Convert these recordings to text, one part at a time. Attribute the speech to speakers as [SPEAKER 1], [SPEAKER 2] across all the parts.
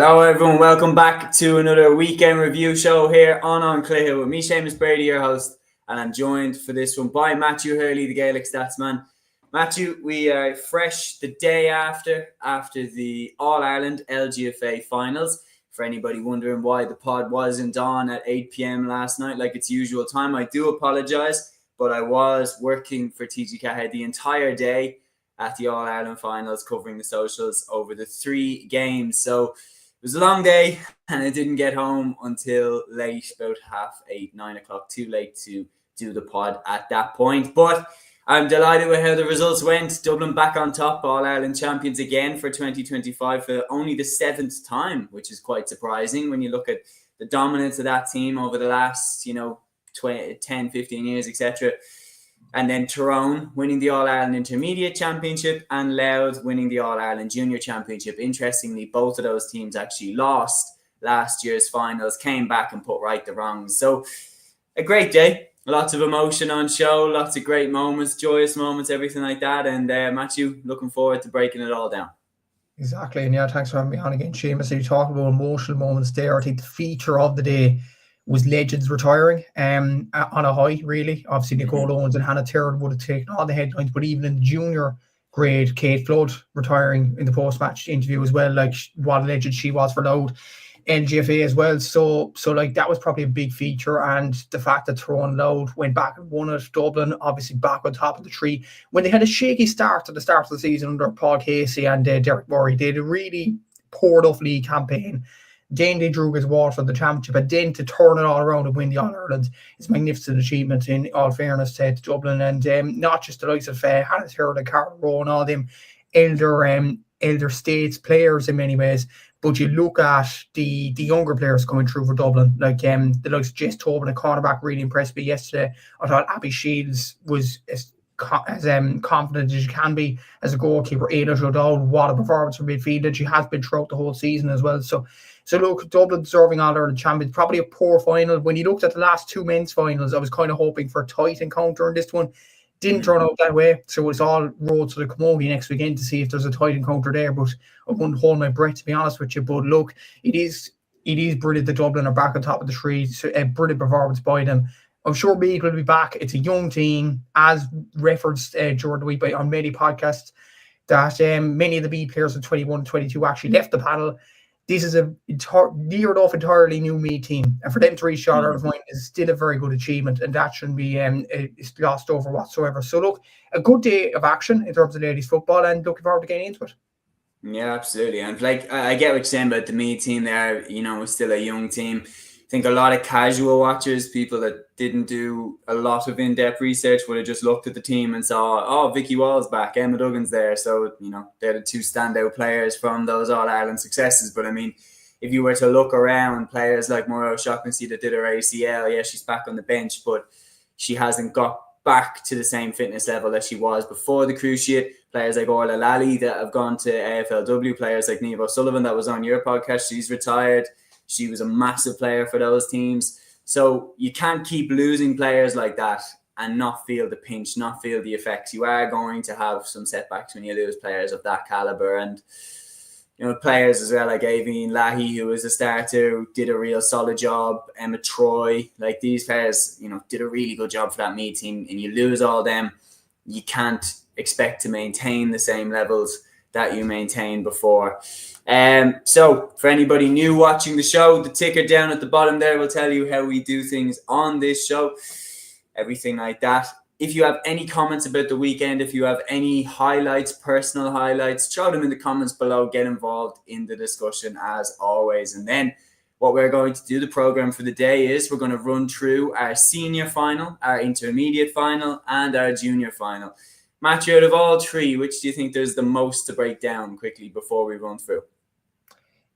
[SPEAKER 1] Hello everyone, welcome back to another weekend review show here on Cluiche with me, Séamus Brady, your host, and I'm joined for this one by Matthew Hurley, the Gaelic Statsman. Matthew, we are fresh the day after the All-Ireland LGFA Finals. For anybody wondering why the pod wasn't on at 8 p.m. last night like its usual time, I do apologise, but I was working for TG Cahead the entire day at the All-Ireland Finals, covering the socials over the 3 games. So it was a long day, and I didn't get home until late, about 8:30, 9 o'clock, too late to do the pod at that point. But I'm delighted with how the results went. Dublin back on top, All-Ireland champions again for 2025 for only the 7th time, which is quite surprising when you look at the dominance of that team over the last, 10, 15 years, etc. And then Tyrone winning the All-Ireland Intermediate Championship and Louth winning the All-Ireland Junior Championship. Interestingly, both of those teams actually lost last year's finals, came back and put right the wrongs. So a great day, lots of emotion on show, lots of great moments, joyous moments, everything like that. And Matthew, looking forward to breaking it all down.
[SPEAKER 2] Exactly. And thanks for having me on again, Séamus. You talk about emotional moments there. I think the feature of the day was legends retiring on a high, really. Obviously, Nicole Owens and Hannah Tyrone would have taken all the headlines, but even in the junior grade, Kate Flood retiring in the post-match interview as well, like what a legend she was for Louth, LGFA as well. So like that was probably a big feature, and the fact that Tyrone and Louth went back and won it, Dublin obviously back on top of the tree. When they had a shaky start at the start of the season under Paul Casey and Derek Murray, they had a really poor enough league campaign. Then they drew his wall for the championship, and then to turn it all around and win the All-Ireland is a magnificent achievement, in all fairness to Dublin. And not just the likes of Hannah Tyrone and Carl Rowe and all them elder states players in many ways, but you look at the younger players coming through for Dublin, like the likes of Jess Tobin, a cornerback, really impressed me yesterday. I thought Abby Shields was as confident as you can be as a goalkeeper. Ada O'Dowd, what a performance from midfield, and she has been throughout the whole season as well. So look, Dublin deserving All-Ireland champions. Probably a poor final. When you looked at the last 2 men's finals, I was kind of hoping for a tight encounter in this one. Didn't turn out that way. So it's all roads to the Camogie next weekend to see if there's a tight encounter there. But I wouldn't hold my breath, to be honest with you. But look, it is brilliant that Dublin are back on top of the tree. So a brilliant performance by them. I'm sure Meath will be back. It's a young team, as referenced during the week on many podcasts, that many of the Meath players in 21 22 actually left the panel. This is a near enough entirely new Meath team, and for them to reach the All-Ireland final is still a very good achievement, and that shouldn't be glossed over whatsoever. So look, a good day of action in terms of ladies football, and looking forward to getting into it.
[SPEAKER 1] Yeah, absolutely. And like I get what you're saying about the Meath team there, still a young team. I think a lot of casual watchers, people that didn't do a lot of in-depth research, would have just looked at the team and saw, oh, Vicky Wall's back, Emma Duggan's there. So, they're the 2 standout players from those All-Ireland successes. But I mean, if you were to look around, players like Maura O'Shaughnessy that did her ACL, yeah, she's back on the bench, but she hasn't got back to the same fitness level that she was before the cruciate. Players like Orla Lally that have gone to AFLW, players like Niamh O'Sullivan that was on your podcast, she's retired. She was a massive player for those teams. So you can't keep losing players like that and not feel the pinch, not feel the effects. You are going to have some setbacks when you lose players of that caliber. And, players as well like Aveen Lahey, who was a starter, did a real solid job. Emma Troy, like these players, did a really good job for that Meath team. And you lose all them, you can't expect to maintain the same levels that you maintained before. So for anybody new watching the show, the ticker down at the bottom there will tell you how we do things on this show, everything like that. If you have any comments about the weekend, if you have any highlights, personal highlights, throw them in the comments below. Get involved in the discussion as always. And then what we're going to do, the program for the day, is we're going to run through our senior final, our intermediate final, and our junior final. Matthew, out of all 3, which do you think there's the most to break down quickly before we run through?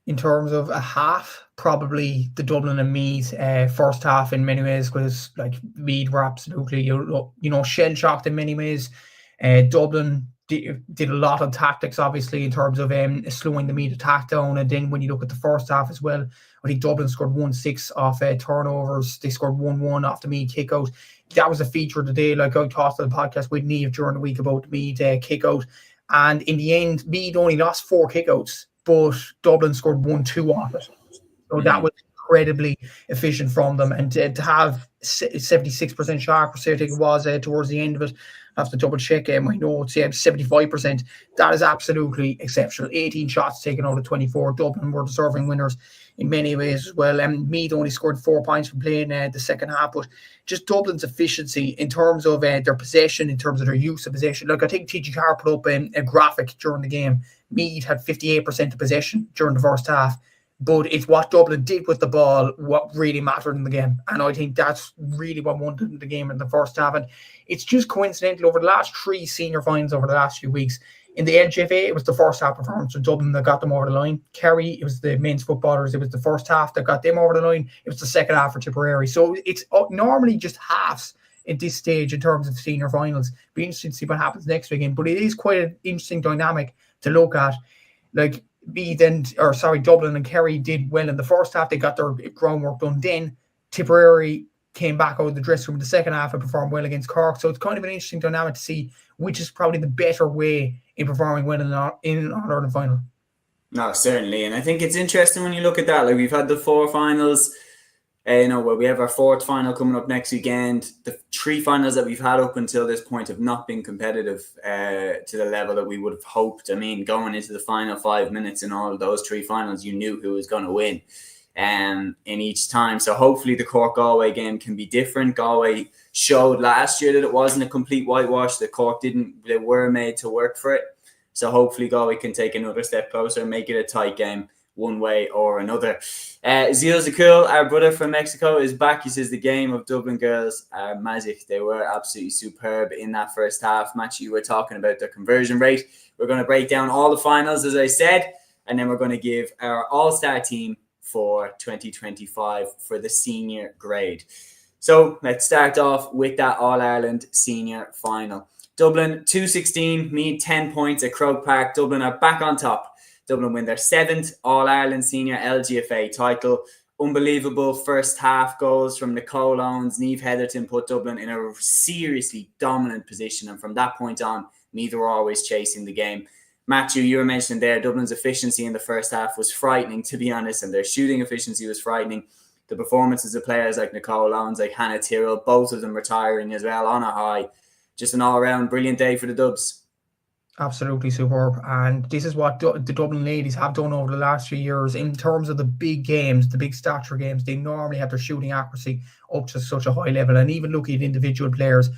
[SPEAKER 2] In terms of a half, probably the Dublin and Meath first half in many ways, because like Meath were absolutely shell shocked in many ways. Dublin did a lot of tactics, obviously, in terms of slowing the Meath attack down. And then when you look at the first half as well, I think Dublin scored 1-6 off turnovers. They scored 1-1 off the Meath kick out. That was a feature of the day. Like I talked on the podcast with Niamh during the week about the Meath kick out. And in the end, Meath only lost 4 kickouts but Dublin scored 1-2 off it. So that was incredibly efficient from them. And to have 76% shot accuracy, I think it was towards the end of it. I have to double check my notes. Yeah, 75%. That is absolutely exceptional. 18 shots taken out of 24. Dublin were deserving winners in many ways as well. Meath only scored 4 points from playing the second half, but just Dublin's efficiency in terms of their possession, in terms of their use of possession. Look, I think TG Carr put up a graphic during the game. Meath had 58% of possession during the first half, but it's what Dublin did with the ball what really mattered in the game. And I think that's really what won the game in the first half. And it's just coincidental over the last 3 senior finals over the last few weeks. In the LGFA, it was the first half performance of Dublin that got them over the line. Kerry, it was the men's footballers. It was the first half that got them over the line. It was the second half for Tipperary. So it's normally just halves at this stage in terms of senior finals. Be interesting to see what happens next weekend. But it is quite an interesting dynamic to look at. Like Dublin and Kerry did well in the first half. They got their groundwork done. Then Tipperary came back out of the dressing room in the second half and performed well against Cork. So it's kind of an interesting dynamic to see which is probably the better way in performing well in an All-Ireland final.
[SPEAKER 1] No, certainly. And I think it's interesting when you look at that. Like, we've had the 4 finals. We have our 4th final coming up next weekend. The 3 finals that we've had up until this point have not been competitive to the level that we would have hoped. I mean, going into the final 5 minutes in all of those 3 finals, you knew who was going to win in each time. So hopefully the Cork-Galway game can be different. Galway showed last year that it wasn't a complete whitewash. The Cork didn't. They were made to work for it. So hopefully Galway can take another step closer and make it a tight game one way or another. Zil Zakul, our brother from Mexico, is back. He says the game of Dublin girls are magic. They were absolutely superb in that first half. Match, you were talking about their conversion rate. We're going to break down all the finals, as I said, and then we're going to give our all-star team for 2025 for the senior grade. So let's start off with that All-Ireland senior final. Dublin 2-16, Meath 10 points at Croke Park. Dublin are back on top. Dublin win their 7th All-Ireland Senior LGFA title. Unbelievable first half goals from Nicole Owens. Niamh Heatherton put Dublin in a seriously dominant position. And from that point on, Meath were always chasing the game. Matthew, you were mentioning there, Dublin's efficiency in the first half was frightening, to be honest. And their shooting efficiency was frightening. The performances of players like Nicole Owens, like Hannah Tyrrell, both of them retiring as well on a high. Just an all-around brilliant day for the Dubs.
[SPEAKER 2] Absolutely superb. And this is what the Dublin ladies have done over the last few years in terms of the big games, the big stature games. They normally have their shooting accuracy up to such a high level. And even looking at individual players,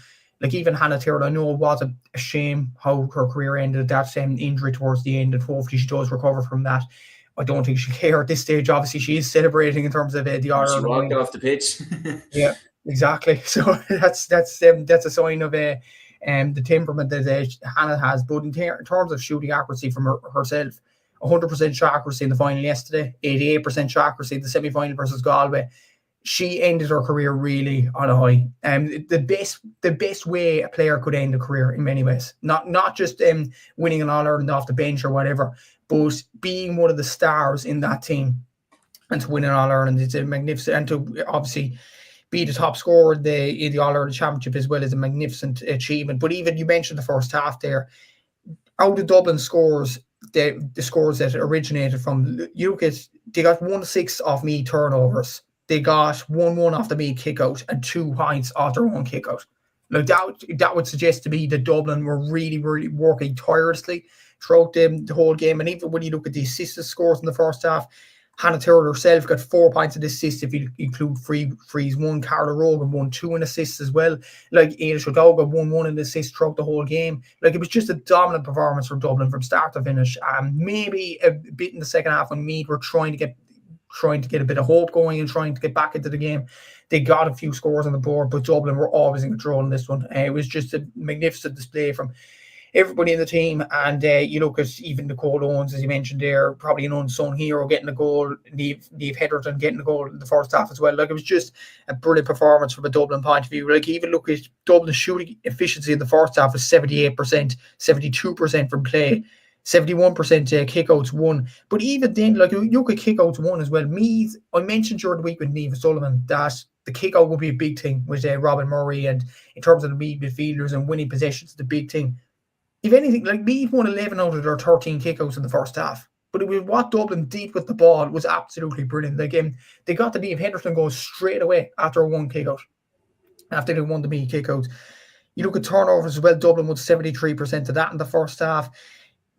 [SPEAKER 2] like even Hannah Tyrrell, I know it was a shame how her career ended, that injury towards the end, and hopefully she does recover from that. I don't think she'll care at this stage. Obviously, she is celebrating in terms of the All-Ireland.
[SPEAKER 1] She walked off the pitch.
[SPEAKER 2] Yeah, exactly. So that's a sign of the temperament that Hannah has. But in terms of shooting accuracy from herself, 100% shot accuracy in the final yesterday, 88% shot accuracy in the semi-final versus Galway. She ended her career really on a high. The best way a player could end a career in many ways. Not just winning an All-Ireland off the bench or whatever, but being one of the stars in that team and to win an All-Ireland. It's a magnificent, and to obviously be the top scorer in the All-Ireland Championship as well is a magnificent achievement. But even you mentioned the first half there, out of Dublin scores, the scores that originated from, you look at, they got 1-6 off Meath turnovers. They got 1-1 off the Meath kick-out and 2 points off their own kick-out. Like that would suggest to me that Dublin were really, really working tirelessly throughout the whole game. And even when you look at the assist scores in the first half, Hannah Tyrrell herself got 4 points of assists if you include frees 1. Carla Rogan won 2 in assists as well. Like Ailish O'Dowd won 1 in assists throughout the whole game. Like it was just a dominant performance from Dublin from start to finish. Maybe a bit in the second half when Meath were trying to get a bit of hope going and trying to get back into the game. They got a few scores on the board, but Dublin were always in control in this one. It was just a magnificent display from everybody in the team. And you look at even Nicole Owens, as you mentioned there, probably an unsung hero getting a goal, Niamh Heatherton getting a goal in the first half as well. Like it was just a brilliant performance from a Dublin point of view. Like even look at Dublin's shooting efficiency in the first half was 78%, 72% from play, 71% kickouts won. But even then, like you look at kickouts won as well. Meath, I mentioned during the week with Niamh Sullivan that the kickout would be a big thing with Robin Murray, and in terms of the Meath midfielders and winning possessions, the big thing. If anything, like Meath won 11 out of their 13 kickouts in the first half. But it was what Dublin did with the ball was absolutely brilliant. Like, they got the Niamh Henderson goal straight away after a one kick out. After they won the B kick out. You look at turnovers as well, Dublin was 73% of that in the first half.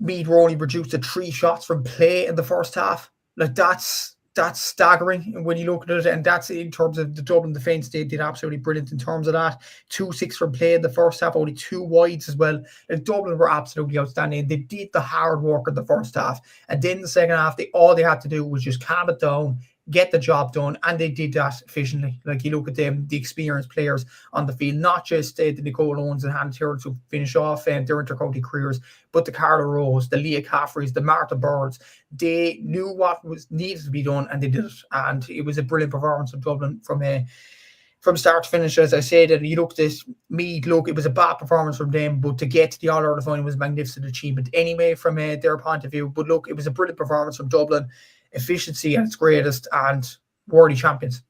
[SPEAKER 2] Meath were only reduced to 3 shots from play in the first half. Like, that's staggering when you look at it, and that's in terms of the Dublin defence. They did absolutely brilliant in terms of that. 2-6 from play in the first half, only 2 wides as well. And Dublin were absolutely outstanding. They did the hard work in the first half, and then the second half, all they had to do was just calm it down, get the job done, and they did that efficiently. Like, you look at them, the experienced players on the field, not just the Nicole Owens and Hannah Tyrone to finish off their intercounty careers, but the Carla Rose, the Leah Caffreys, the Martha Birds. They knew what was needed to be done, and they did it. And it was a brilliant performance of Dublin from start to finish. As I said, and you look at this, Meath, look, it was a bad performance from them, but to get to the All-Ireland final was a magnificent achievement anyway from their point of view. But look, it was a brilliant performance from Dublin. Efficiency at its greatest, and worthy champions.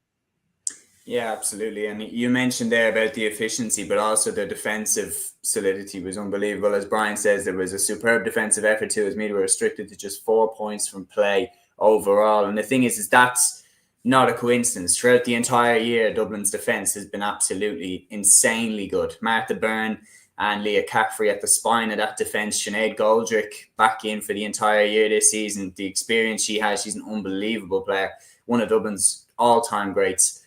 [SPEAKER 1] Yeah, absolutely. And you mentioned there about the efficiency, but also the defensive solidity was unbelievable. As Brian says, there was a superb defensive effort too, as Meath were restricted to just 4 points from play overall. And the thing is that's not a coincidence. Throughout the entire year, Dublin's defence has been absolutely insanely good. Martha Byrne and Leah Caffrey at the spine of that defence. Sinead Goldrick back in for the entire year this season. The experience she has, she's an unbelievable player. One of Dublin's all-time greats.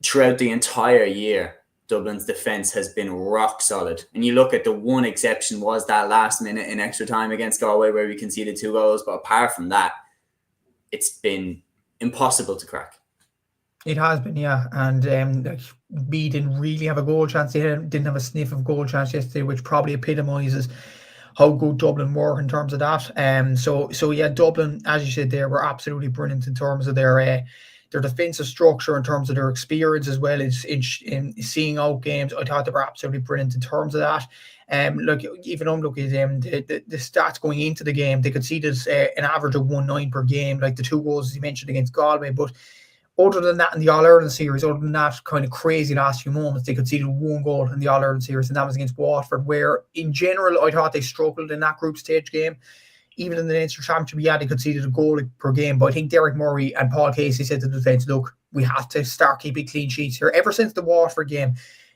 [SPEAKER 1] Throughout the entire year, Dublin's defence has been rock solid. And you look at the one exception was that last minute in extra time against Galway where we conceded 2 goals. But apart from that, it's been impossible to crack.
[SPEAKER 2] It has been, yeah. And we didn't really have a goal chance. They didn't have a sniff of goal chance yesterday, which probably epitomises how good Dublin were in terms of that. So yeah, Dublin, as you said, they were absolutely brilliant in terms of their defensive structure, in terms of their experience as well in seeing out games. I thought they were absolutely brilliant in terms of that. Look, even I'm looking at the stats going into the game, they conceded an average of 1-9 per game, like the 2 goals as you mentioned against Galway. But other than that, in the All-Ireland series, other than that kind of crazy last few moments, they conceded 1 goal in the All-Ireland series, and that was against Waterford, where in general I thought they struggled in that group stage game. Even in the Leinster Championship, yeah, they conceded a goal per game. But I think Derek Murray and Paul Casey said to the defence, look, we have to start keeping clean sheets here. Ever since the Waterford game,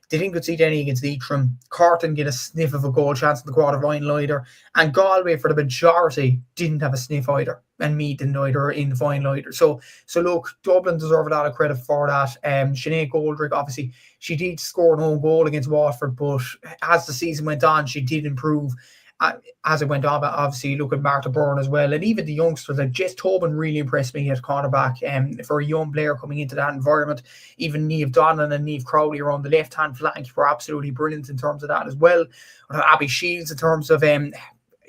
[SPEAKER 2] they didn't concede any against Leitrim. Carton get a sniff of a goal chance in the quarter-final either. And Galway, for the majority, didn't have a sniff either. And Meath didn't either in the final either. So look, Dublin deserve a lot of credit for that. Sinead Goldrick, obviously, she did score an own goal against Waterford, but as the season went on, she did improve. As it went on, obviously, look at Martha Byrne as well. And even the youngsters, like Jess Tobin really impressed me at cornerback. For a young player coming into that environment, even Niamh Donlan and Niamh Crowley around the left-hand flank were absolutely brilliant in terms of that as well. Abby Shields in terms of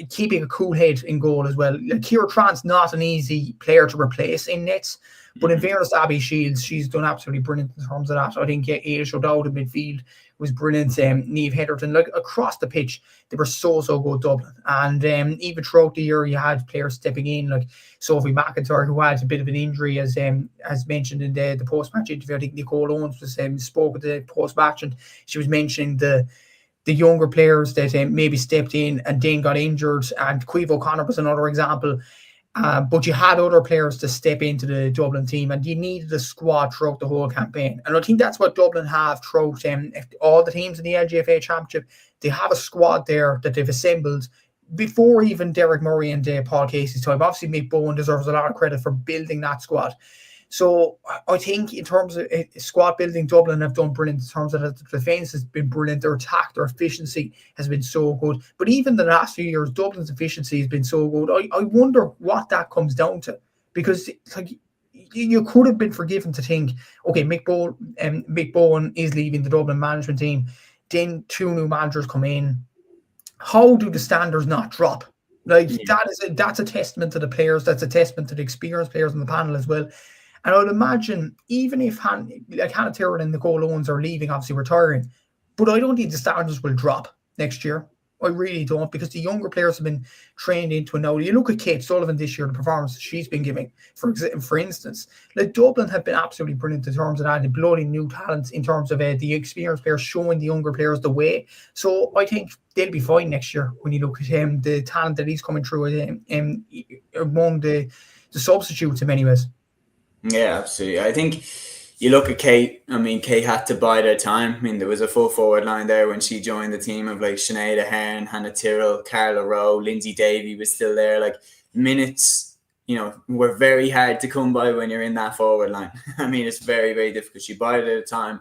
[SPEAKER 2] keeping a cool head in goal as well. Like, Ciara Trant's not an easy player to replace in nets, but in fairness to Abby Shields, she's done absolutely brilliant in terms of that. I think Ailish O'Dowd in midfield was brilliant. Niamh Henderson, like across the pitch, they were so good, Dublin. And even throughout the year, you had players stepping in, like Sophie McIntyre, who had a bit of an injury, as mentioned in the post-match interview. I think Nicole Owens was spoke at the post-match, and she was mentioning the younger players that maybe stepped in and then got injured. And Caoimhe O'Connor was another example. But you had other players to step into the Dublin team, and you needed a squad throughout the whole campaign. And I think that's what Dublin have throughout all the teams in the LGFA Championship. They have a squad there that they've assembled before even Derek Murray and Paul Casey's time. Obviously, Mick Bowen deserves a lot of credit for building that squad. So I think in terms of squad building, Dublin have done brilliant in terms of the defence has been brilliant. Their attack, their efficiency has been so good. But even the last few years, Dublin's efficiency has been so good. I wonder what that comes down to. Because like you could have been forgiven to think, okay, Mick Bowen is leaving the Dublin management team. Then 2 new managers come in. How do the standards not drop? Like that's a testament to the players. That's a testament to the experienced players on the panel as well. And I would imagine, even if Hannah Tyrone and Nicole Owens are leaving, obviously retiring, but I don't think the standards will drop next year. I really don't, because the younger players have been trained into it now. You look at Kate Sullivan this year, the performance she's been giving, for instance. Like, Dublin have been absolutely brilliant in terms of that, the bloody new talents, in terms of the experienced players showing the younger players the way. So I think they'll be fine next year when you look at him, the talent that he's coming through among the substitutes in many ways.
[SPEAKER 1] Yeah, absolutely. I think you look at Kate. I mean, Kate had to bide her time. I mean, there was a full forward line there when she joined the team of like Sinead Ahern, Hannah Tyrrell, Carla Rowe, Lindsay Davey was still there. Like, minutes, were very hard to come by when you're in that forward line. I mean, it's very, very difficult. She bided her time.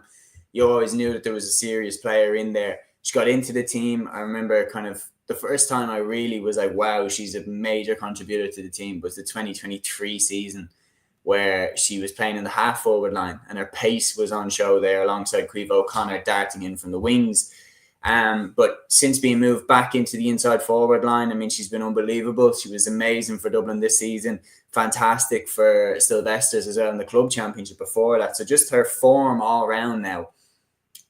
[SPEAKER 1] You always knew that there was a serious player in there. She got into the team. I remember kind of the first time I really was like, wow, she's a major contributor to the team, was the 2023 season, where she was playing in the half forward line and her pace was on show there alongside Caoimhe O'Connor darting in from the wings. But since being moved back into the inside forward line, I mean, she's been unbelievable. She was amazing for Dublin this season, fantastic for Sylvester's as well in the club championship before that. So just her form all around now,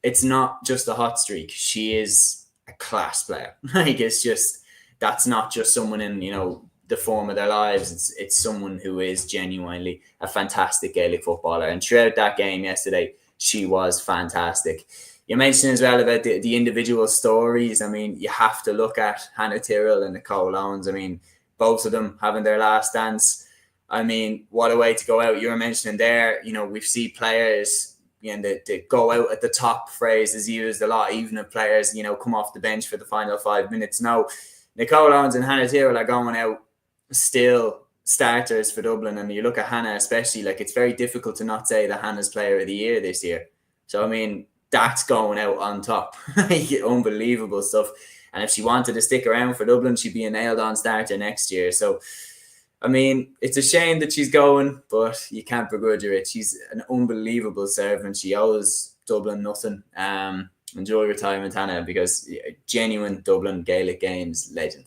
[SPEAKER 1] it's not just a hot streak. She is a class player. Like, it's just, that's not just someone in, the form of their lives. It's someone who is genuinely a fantastic Gaelic footballer. And throughout that game yesterday, she was fantastic. You mentioned as well about the individual stories. I mean, you have to look at Hannah Tyrrell and Nicole Owens. I mean, both of them having their last dance. I mean, what a way to go out. You were mentioning there, we've seen players, they go out at the top phrase is used a lot, even if players, come off the bench for the final 5 minutes. No, Nicole Owens and Hannah Tyrrell are going out still starters for Dublin. And you look at Hannah especially, like, it's very difficult to not say that Hannah's player of the year this year. So, I mean, that's going out on top. Unbelievable stuff. And if she wanted to stick around for Dublin, she'd be a nailed-on starter next year. So, I mean, it's a shame that she's going, but you can't begrudge her it. She's an unbelievable servant. She owes Dublin nothing. Enjoy your time with Hannah, because genuine Dublin Gaelic games legend.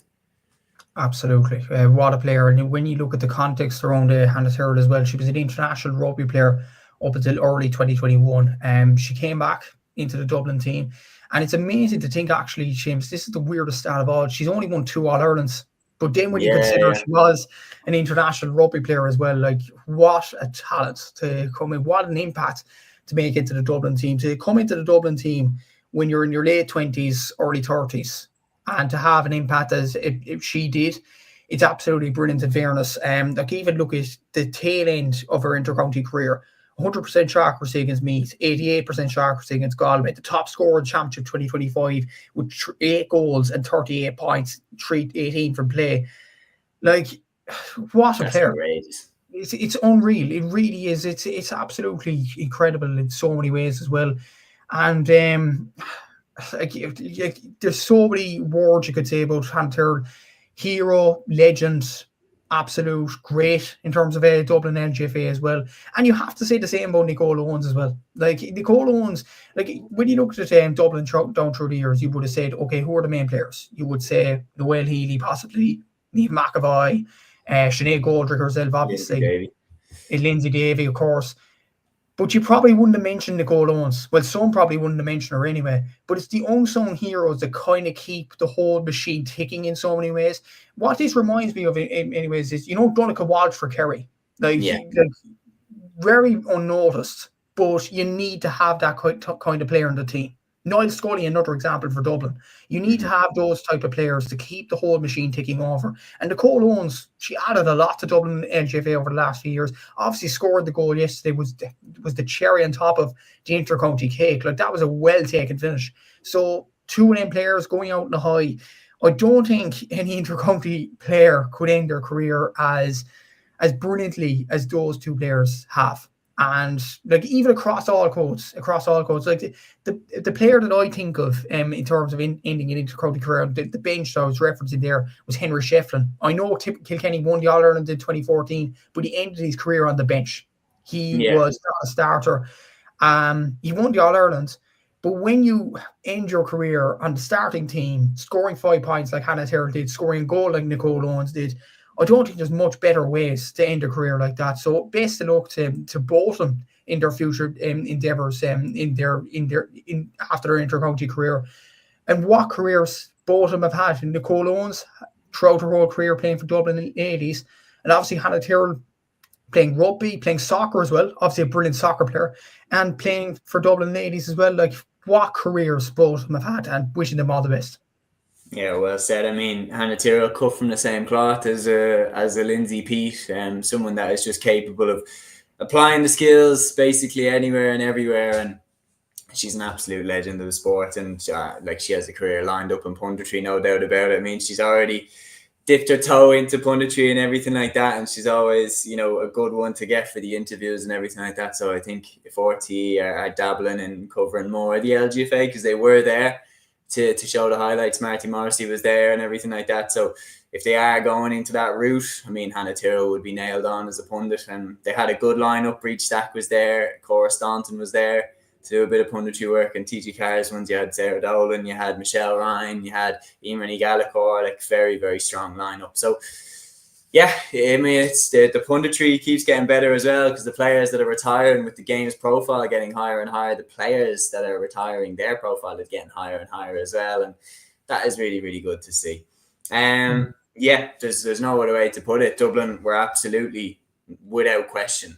[SPEAKER 2] Absolutely. What a player. And when you look at the context around Hannah Tyrrell as well, she was an international rugby player up until early 2021. She came back into the Dublin team. And it's amazing to think, actually, Séamus, this is the weirdest stat of all. She's only won 2 All-Irelands. But then when you consider she was an international rugby player as well, like, what a talent to come in. What an impact to make into the Dublin team. To come into the Dublin team when you're in your late 20s, early 30s, and to have an impact as if she did, it's absolutely brilliant in fairness. Like, even look at the tail end of her intercounty career. 100% shot accuracy against Meath, 88% shot accuracy against Galway, the top scorer in Championship 2025 with 8 goals and 38 points, 18 from play. Like, what a player.
[SPEAKER 1] Outrageous.
[SPEAKER 2] It's unreal. It really is. It's absolutely incredible in so many ways as well. And like, there's so many words you could say about Hannah Tyrrell. Hero, legend, absolute great in terms of Dublin LGFA as well. And you have to say the same about Nicole Owens as well. Like, Nicole Owens, like, when you looked at Dublin down through the years, you would have said, okay, who are the main players? You would say Noelle Healy, possibly Niamh McAvoy, Sinead Goldrick herself, obviously, Lindsay Davey, of course. But you probably wouldn't have mentioned Nicole Owens. Well, some probably wouldn't have mentioned her anyway. But it's the unsung heroes that kind of keep the whole machine ticking in so many ways. What this reminds me of, anyways, is, Donica Walsh for Kerry. Like, very unnoticed, but you need to have that kind of player in the team. Niall Scully, another example for Dublin. You need to have those type of players to keep the whole machine ticking over. And Nicole Owens, she added a lot to Dublin LGFA over the last few years. Obviously scored the goal yesterday, was the cherry on top of the inter-county cake. Like, that was a well-taken finish. So 2 of them players going out in the high. I don't think any inter-county player could end their career as brilliantly as those 2 players have. And, like, even across all codes, like, the player that I think of in terms of ending an inter-county career, the bench that I was referencing there, was Henry Shefflin. I know Kilkenny won the All-Ireland in 2014, but he ended his career on the bench. He was not a starter. He won the All-Ireland, but when you end your career on the starting team, scoring 5 points like Hannah Tyrrell did, scoring a goal like Nicole Owens did, I don't think there's much better ways to end a career like that. So best of luck to both of them in their future endeavours after their inter-county career. And what careers both of them have had. Nicole Owens throughout her whole career playing for Dublin in the 80s, and obviously Hannah Tyrrell playing rugby, playing soccer as well, obviously a brilliant soccer player, and playing for Dublin in the 80s as well. Like, what careers both of them have had, and wishing them all the best.
[SPEAKER 1] Yeah, well said. I mean, Hannah Tyrrell cut from the same cloth as a Lindsay Peat, someone that is just capable of applying the skills basically anywhere and everywhere, and she's an absolute legend of the sport. And like, she has a career lined up in punditry, no doubt about it. I mean, she's already dipped her toe into punditry and everything like that, and she's always, a good one to get for the interviews and everything like that. So I think if RTE are dabbling and covering more of the LGFA, because they were there to show the highlights, Marty Morrissey was there and everything like that. So if they are going into that route, I mean, Hannah Tyrrell would be nailed on as a pundit, and they had a good lineup. Breach Stack was there, Cora Staunton was there to do a bit of punditry work, and TG Carr's ones, you had Sarah Dolan, you had Michelle Ryan, you had Eamon Gallagher, like, very, very strong lineup. So yeah, I mean, it's the punditry keeps getting better as well, because the players that are retiring, with the game's profile getting higher and higher, the players that are retiring, their profile is getting higher and higher as well, and that is really, really good to see. Yeah, there's no other way to put it. Dublin were absolutely, without question,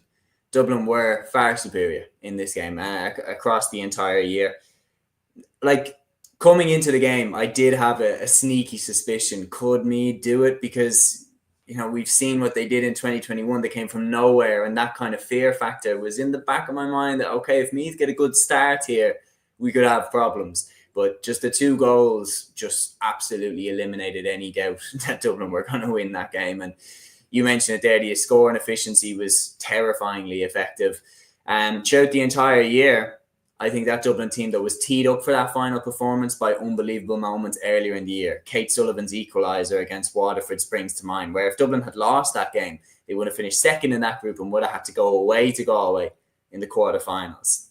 [SPEAKER 1] Dublin were far superior in this game across the entire year. Like, coming into the game, I did have a sneaky suspicion, could Meath do it? Because we've seen what they did in 2021. They came from nowhere, and that kind of fear factor was in the back of my mind that, okay, if Meath get a good start here, we could have problems. But just the 2 goals just absolutely eliminated any doubt that Dublin were going to win that game. And you mentioned it there, the scoring efficiency was terrifyingly effective. And throughout the entire year, I think that Dublin team that was teed up for that final performance by unbelievable moments earlier in the year. Kate Sullivan's equaliser against Waterford springs to mind, where if Dublin had lost that game, they would have finished second in that group and would have had to go away to Galway in the quarterfinals.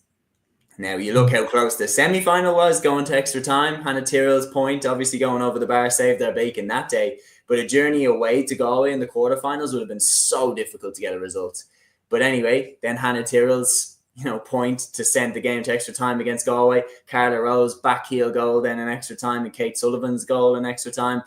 [SPEAKER 1] Now, you look how close the semi-final was, going to extra time. Hannah Tyrrell's point, obviously going over the bar, saved their bacon that day. But a journey away to Galway in the quarterfinals would have been so difficult to get a result. But anyway, then Hannah Tyrrell's point to send the game to extra time against Galway. Carla Rose back heel goal then in extra time, and Kate Sullivan's goal in extra time,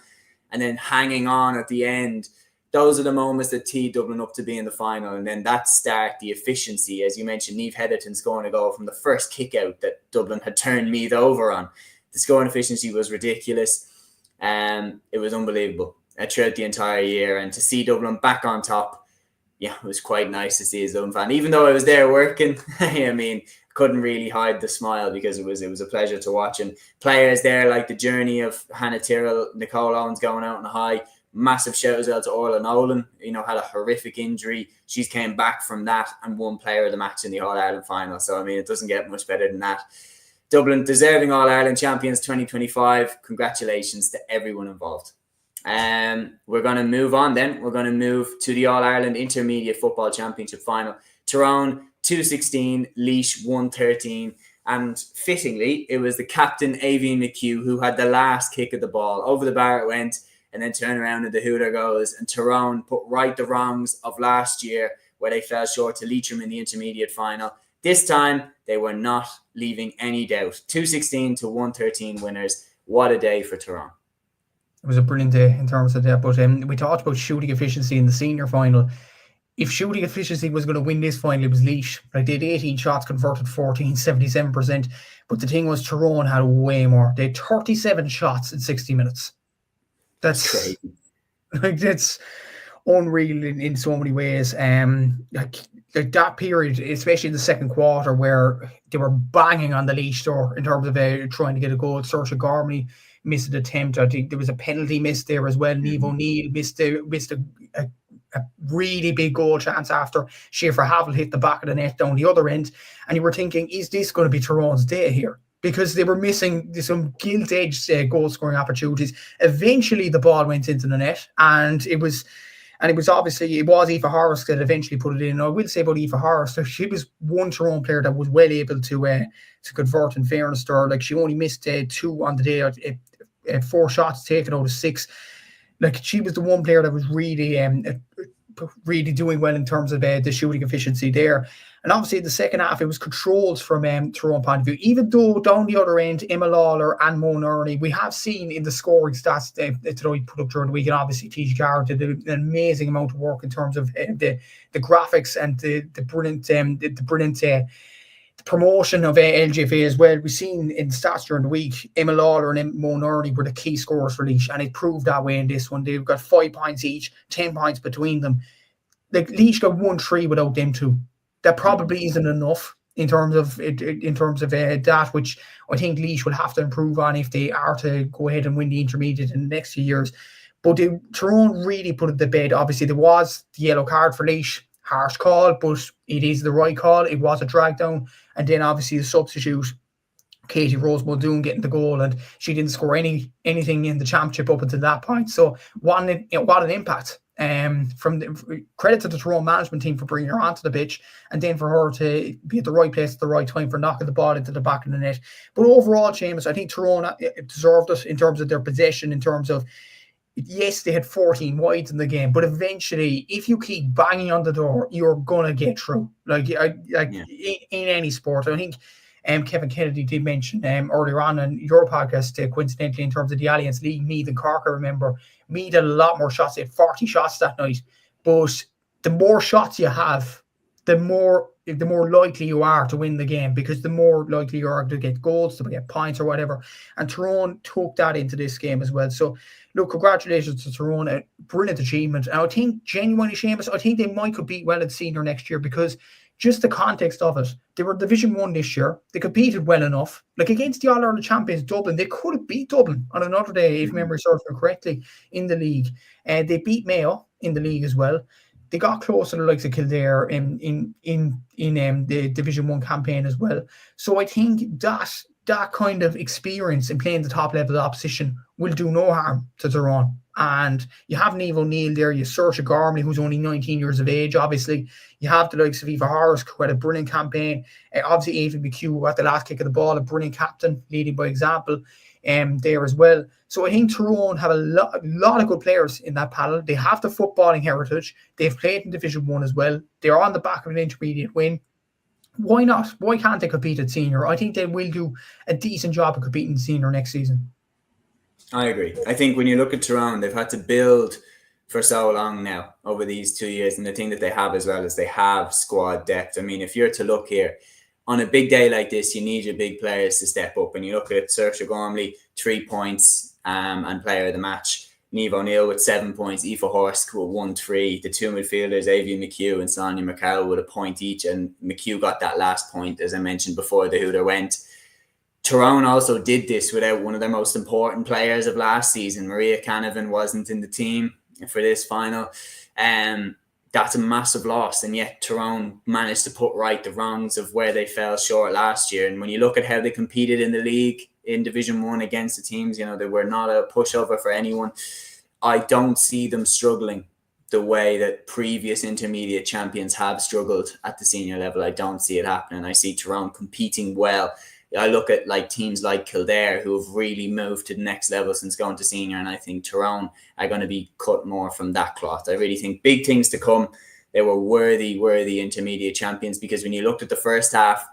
[SPEAKER 1] and then hanging on at the end. Those are the moments that teed Dublin up to be in the final. And then that start, the efficiency, as you mentioned, Niamh Heatherton scoring a goal from the first kick out that Dublin had turned Meath over on. The scoring efficiency was ridiculous. It was unbelievable throughout the entire year, and to see Dublin back on top, yeah, it was quite nice to see as a Dublin fan. Even though I was there working, I mean, couldn't really hide the smile, because it was a pleasure to watch. And players there, like the journey of Hannah Tyrrell, Nicole Owens going out on a high. Massive shout out to Orla Nolan, had a horrific injury. She's came back from that and won player of the match in the All-Ireland final. So, I mean, it doesn't get much better than that. Dublin, deserving All-Ireland champions 2025. Congratulations to everyone involved. We're going to move on then. We're going to move to the All-Ireland Intermediate Football Championship final. Tyrone 216, Laois 113. And fittingly, it was the captain, Aoibhinn McHugh, who had the last kick of the ball. Over the bar it went, and then turned around and the hooter goes. And Tyrone put right the wrongs of last year, where they fell short to Leitrim in the intermediate final. This time, they were not leaving any doubt. 216 to 113 winners. What a day for Tyrone.
[SPEAKER 2] It was a brilliant day in terms of that. But we talked about shooting efficiency in the senior final. If shooting efficiency was going to win this final, it was Laois. They did 18 shots, converted 14, 77%. But the thing was, Tyrone had way more. They had 37 shots in 60 minutes. That's crazy. Like, that's unreal in so many ways. Like that period, especially in the second quarter, where they were banging on the Laois door in terms of trying to get a goal. Saoirse Gormley missed an attempt. I think there was a penalty missed there as well. Niamh O'Neill missed a really big goal chance after Schaefer Havel hit the back of the net down the other end. And you were thinking, is this going to be Tyrone's day here? Because they were missing some gilt-edged goal-scoring opportunities. Eventually, the ball went into the net, and it was obviously, it was Aoife Harris that eventually put it in. And I will say about Aoife Harris, so she was one Tyrone player that was well able to convert, in fairness to her. Like, she only missed 2 on the day, 4 shots taken out of 6. Like, she was the one player that was really really doing well in terms of the shooting efficiency there. And obviously, in the second half, it was controls from Tyrone point of view. Even though down the other end, Emma Lawler and Mo Nerney, we have seen in the scoring stats that I put up during the week, and obviously TG Carr did an amazing amount of work in terms of the graphics and the brilliant promotion of LGFA as well. We've seen in the stats during the week, Emma Lawler and Mo Nerney were the key scorers for Laois, and it proved that way in this one. They've got 5 points each, 10 points between them. Like Laois got 1-3 without them two. That probably isn't enough in terms of that, which I think Laois will have to improve on if they are to go ahead and win the intermediate in the next few years. But Tyrone really put it to bed. Obviously, there was the yellow card for Laois. Harsh call, but it is the right call. It was a drag down. And then obviously the substitute, Katie Rose Muldoon, getting the goal, and she didn't score anything in the championship up until that point. So what an impact. From the credit to the Tyrone management team for bringing her onto the pitch, and then for her to be at the right place at the right time for knocking the ball into the back of the net. But overall, Séamus, I think Tyrone deserved it in terms of their possession, in terms of, yes, they had 14 wides in the game, but eventually, if you keep banging on the door, you're gonna get through. In any sport, I think. Kevin Kennedy did mention earlier on in your podcast, coincidentally, in terms of the Alliance League, Meath and Cork, I remember Meath had a lot more shots. They had 40 shots that night. But the more shots you have, the more likely you are to win the game, because the more likely you are to get goals, to get points or whatever. And Tyrone took that into this game as well. So, look, congratulations to Tyrone. A brilliant achievement. And I think, genuinely, Séamus, I think they might could beat Welland Senior next year, because just the context of it, they were Division 1 this year. They competed well enough. Like against the All-Ireland champions, Dublin, they could have beat Dublin on another day, if memory serves me correctly, in the league. They beat Mayo in the league as well. They got close to the likes of Kildare in the Division 1 campaign as well. So I think that kind of experience in playing the top level of opposition will do no harm to Tyrone. And you have Niamh O'Neill there, you have Saoirse Gormley, who's only 19 years of age, obviously. You have the likes of Eva Horace, who had a brilliant campaign. Obviously, Ava McHugh at the last kick of the ball, a brilliant captain, leading by example there as well. So I think Tyrone have a lot of good players in that panel. They have the footballing heritage. They've played in Division 1 as well. They're on the back of an intermediate win. Why not? Why can't they compete at senior? I think they will do a decent job of competing in senior next season.
[SPEAKER 1] I agree. I think when you look at Tyrone, they've had to build for so long now over these 2 years. And the thing that they have as well is they have squad depth. I mean, if you're to look here, on a big day like this, you need your big players to step up. And you look at Saoirse Gormley, 3 points and player of the match. Niamh O'Neill with 7 points. Aoife Horsk with 1-3. The two midfielders, Avia McHugh and Sonia McCowell, with a point each. And McHugh got that last point, as I mentioned before, the Hooter went. Tyrone also did this without one of their most important players of last season. Maria Canavan wasn't in the team for this final. That's a massive loss. And yet Tyrone managed to put right the wrongs of where they fell short last year. And when you look at how they competed in the league in Division 1 against the teams, they were not a pushover for anyone. I don't see them struggling the way that previous intermediate champions have struggled at the senior level. I don't see it happening. I see Tyrone competing well. I look at teams like Kildare, who have really moved to the next level since going to senior, and I think Tyrone are going to be cut more from that cloth. I really think big things to come. They were worthy intermediate champions, because when you looked at the first half,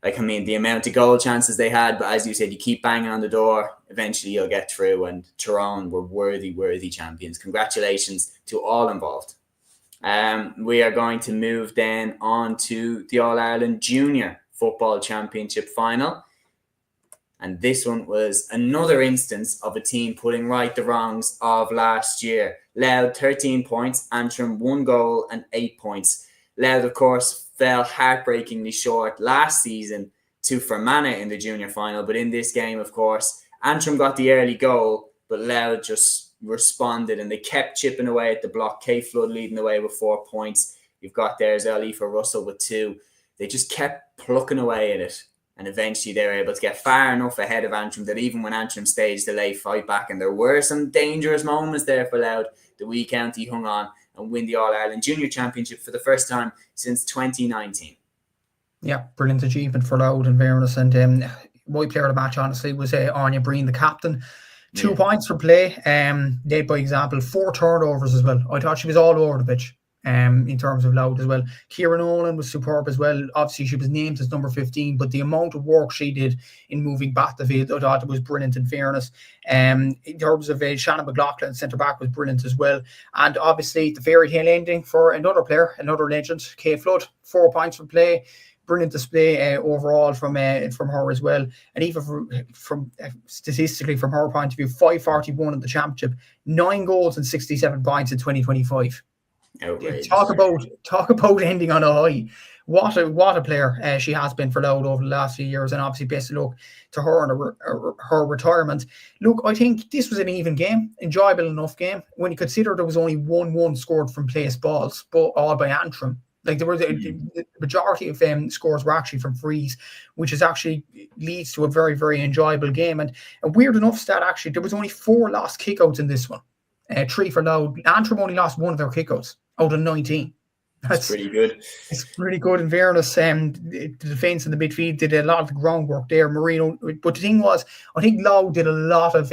[SPEAKER 1] the amount of goal chances they had, but as you said, you keep banging on the door, eventually you'll get through, and Tyrone were worthy champions. Congratulations to all involved. We are going to move then on to the All-Ireland Junior Football Championship final. And this one was another instance of a team putting right the wrongs of last year. Louth, 13 points. Antrim, 1 goal and 8 points. Louth, of course, fell heartbreakingly short last season to Fermanagh in the junior final. But in this game, of course, Antrim got the early goal, but Louth just responded and they kept chipping away at the block. Kay Flood leading the way with 4 points. You've got there as well Aoife Russell with 2. They just kept plucking away at it. And eventually they were able to get far enough ahead of Antrim that even when Antrim staged a late fight back, and there were some dangerous moments there for Louth, the wee county hung on and win the All-Ireland Junior Championship for the first time since 2019.
[SPEAKER 2] Yeah, brilliant achievement for Louth in fairness. And my player of the match, honestly, was Anya Breen, the captain. 2 points for play, led by example, 4 turnovers as well. I thought she was all over the pitch. in terms of Louth as well. Kieran Nolan was superb as well. Obviously, she was named as number 15, but the amount of work she did in moving back the field, I thought it was brilliant in fairness. In terms of Shannon McLaughlin, centre-back, was brilliant as well. And obviously, the fairy tale ending for another player, another legend, Kay Flood, 4 points from play. Brilliant display overall from her as well, and even from statistically from her point of view, 541 in the championship, 9 goals and 67 points in 2025.
[SPEAKER 1] Outrageous.
[SPEAKER 2] Talk about ending on a high. What a player she has been for Louth over the last few years, and obviously best of luck to her and her retirement. Look, I think this was an even game, enjoyable enough game when you consider there was only 1-1 scored from placed balls, but all by Antrim. Like there was the majority of scores were actually from frees, which is actually leads to a very, very enjoyable game. And a weird enough stat, actually, there was only 4 lost kickouts in this one. 3 for Louth. Antrim only lost 1 of their kickouts out of 19.
[SPEAKER 1] That's pretty good.
[SPEAKER 2] It's pretty good in fairness. The defence and the midfield did a lot of the groundwork there. Marino, but the thing was, I think Louth did a lot of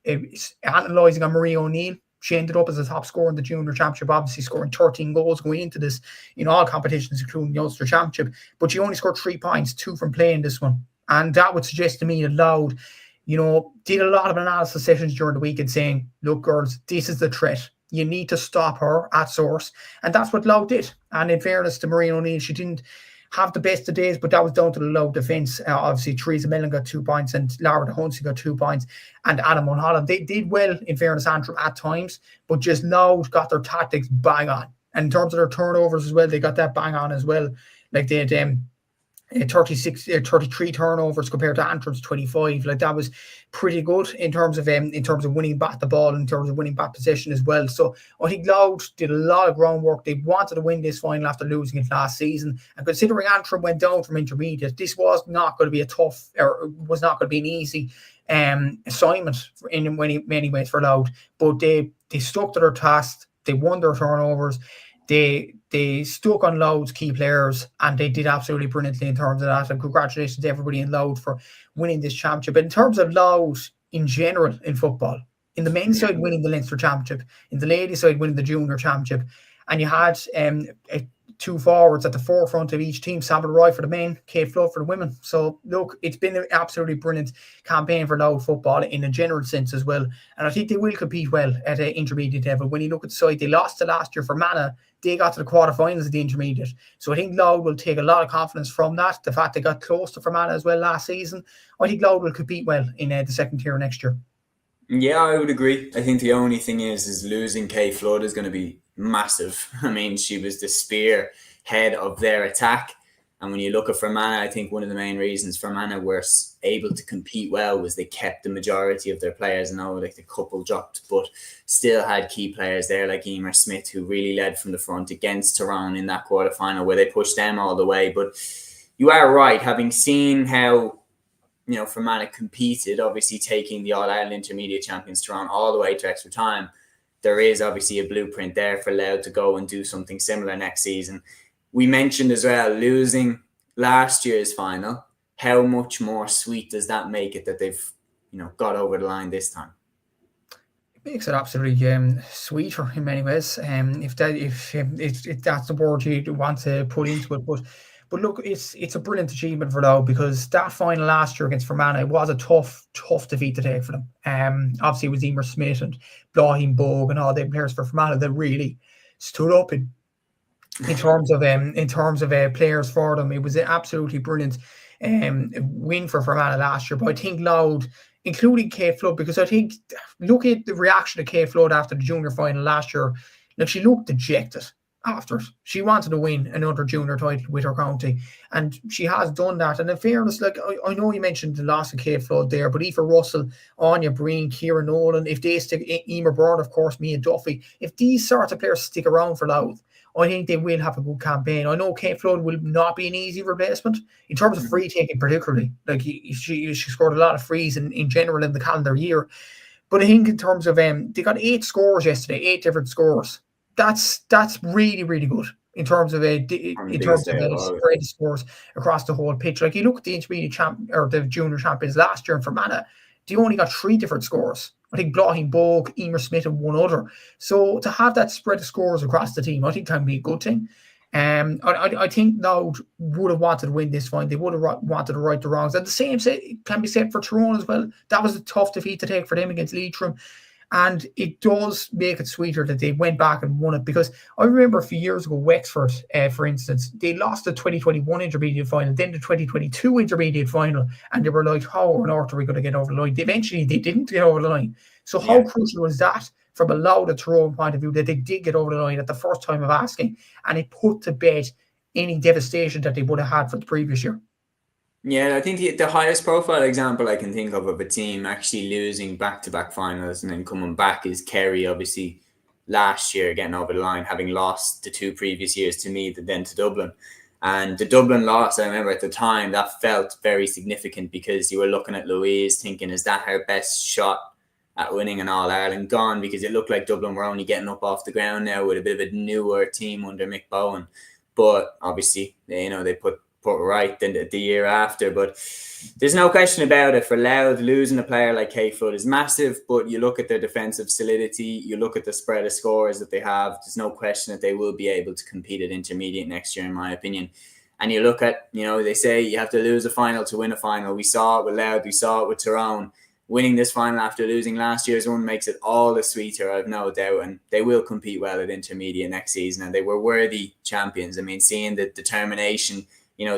[SPEAKER 2] analysing on Marie O'Neill. She ended up as a top scorer in the junior championship, obviously scoring 13 goals going into this in all competitions, including the Ulster Championship. But she only scored 3 points, 2 from playing this one. And that would suggest to me that Louth, did a lot of analysis sessions during the week and saying, look, girls, this is the threat. You need to stop her at source. And that's what Louth did. And in fairness to Maureen O'Neill, she didn't have the best of days, but that was down to the Louth defence. Obviously, Theresa Mellon got 2 points and Laura de Hunsey got 2 points. And Adam Mulholland, they did well, in fairness, Antrim at times, but just Louth got their tactics bang on. And in terms of their turnovers as well, they got that bang on as well. Like they had 33 turnovers compared to Antrim's 25. Like that was pretty good in terms of winning back the ball, in terms of winning back possession as well. So I think Louth did a lot of groundwork. They wanted to win this final after losing it last season, and considering Antrim went down from intermediate, this was not going to be was not going to be an easy assignment in many ways for Louth. But they stuck to their task. They won their turnovers. They stuck on Louth's key players, and they did absolutely brilliantly in terms of that. And congratulations to everybody in Louth for winning this championship. But in terms of Louth in general in football, in the men's side winning the Leinster Championship, in the ladies' side winning the Junior Championship, and you had 2 forwards at the forefront of each team, Sabbath Roy for the men, Kate Flood for the women. So look, it's been an absolutely brilliant campaign for Louth football in a general sense as well. And I think they will compete well at an intermediate level. When you look at the side, they lost to last year for Mana. They got to the quarterfinals of the intermediate. So I think Louth will take a lot of confidence from that. The fact they got close to Fermanagh as well last season. I think Louth will compete well in the second tier next year.
[SPEAKER 1] Yeah, I would agree. I think the only thing is losing Kay Flood is going to be massive. I mean, she was the spear head of their attack. And when you look at Fermanagh, I think one of the main reasons Fermanagh were able to compete well was they kept the majority of their players. I know like the couple dropped, but still had key players there like Emer Smith, who really led from the front against Tyrone in that quarterfinal where they pushed them all the way. But you are right, having seen how Fermanagh competed, obviously taking the All-Ireland Intermediate champions Tyrone all the way to extra time, there is obviously a blueprint there for Louth to go and do something similar next season. We mentioned as well, losing last year's final, how much more sweet does that make it that they've, got over the line this time?
[SPEAKER 2] It makes it absolutely sweeter in many ways. If that's the word you want to put into it, but look, it's a brilliant achievement for Louth, because that final last year against Fermanagh, it was a tough defeat to take for them. Obviously it was Emer Smith and Blaheem Bogue and all the players for Fermanagh that really stood up in terms of players for them. It was an absolutely brilliant win for Fermanagh last year. But I think Louth, including Kate Flood, because I think, look at the reaction of Kate Flood after the junior final last year. Like, she looked dejected after it. She wanted to win another junior title with her county, and she has done that. And in fairness, like I know you mentioned the loss of Kate Flood there, but Aoife Russell, Anya Breen, Kieran Nolan, if they stick, Emer Byrne, of course, Mia Duffy, if these sorts of players stick around for Louth, I think they will have a good campaign. I know Kate Flood will not be an easy replacement in terms of free taking, particularly. Like she scored a lot of frees in general in the calendar year. But I think in terms of they got 8 scores yesterday, 8 different scores. That's really, really good in terms of spread scores across the whole pitch. Like you look at the intermediate champ or the junior champions last year in Fermanagh, they only got 3 different scores I think Blotting, Bogue, Emer Smith, and one other. So to have that spread of scores across the team, I think can be a good thing. I think Louth would have wanted to win this fight. They would have wanted to right the wrongs. And the same can be said for Tyrone as well. That was a tough defeat to take for them against Leitrim. And it does make it sweeter that they went back and won it, because I remember a few years ago, Wexford, for instance, they lost the 2021 Intermediate Final, then the 2022 Intermediate Final, and they were like, how on earth are we going to get over the line? Eventually, they didn't get over the line. So how crucial was that from a Louth Tyrone point of view, that they did get over the line at the first time of asking, and it put to bed any devastation that they would have had for the previous year?
[SPEAKER 1] Yeah, I think the highest profile example I can think of a team actually losing back-to-back finals and then coming back is Kerry, obviously, last year getting over the line, having lost the 2 previous years to Meath and then to Dublin. And the Dublin loss, I remember at the time, that felt very significant, because you were looking at Louise thinking, is that her best shot at winning an All-Ireland gone? Because it looked like Dublin were only getting up off the ground now with a bit of a newer team under Mick Bowen. But obviously, they put right the year after. But there's no question about it. For Louth, losing a player like Kay Flood is massive, but you look at their defensive solidity, you look at the spread of scores that they have, there's no question that they will be able to compete at Intermediate next year, in my opinion. And you look at, they say you have to lose a final to win a final. We saw it with Louth, we saw it with Tyrone. Winning this final after losing last year's one makes it all the sweeter, I've no doubt. And they will compete well at Intermediate next season. And they were worthy champions. I mean, seeing the determination,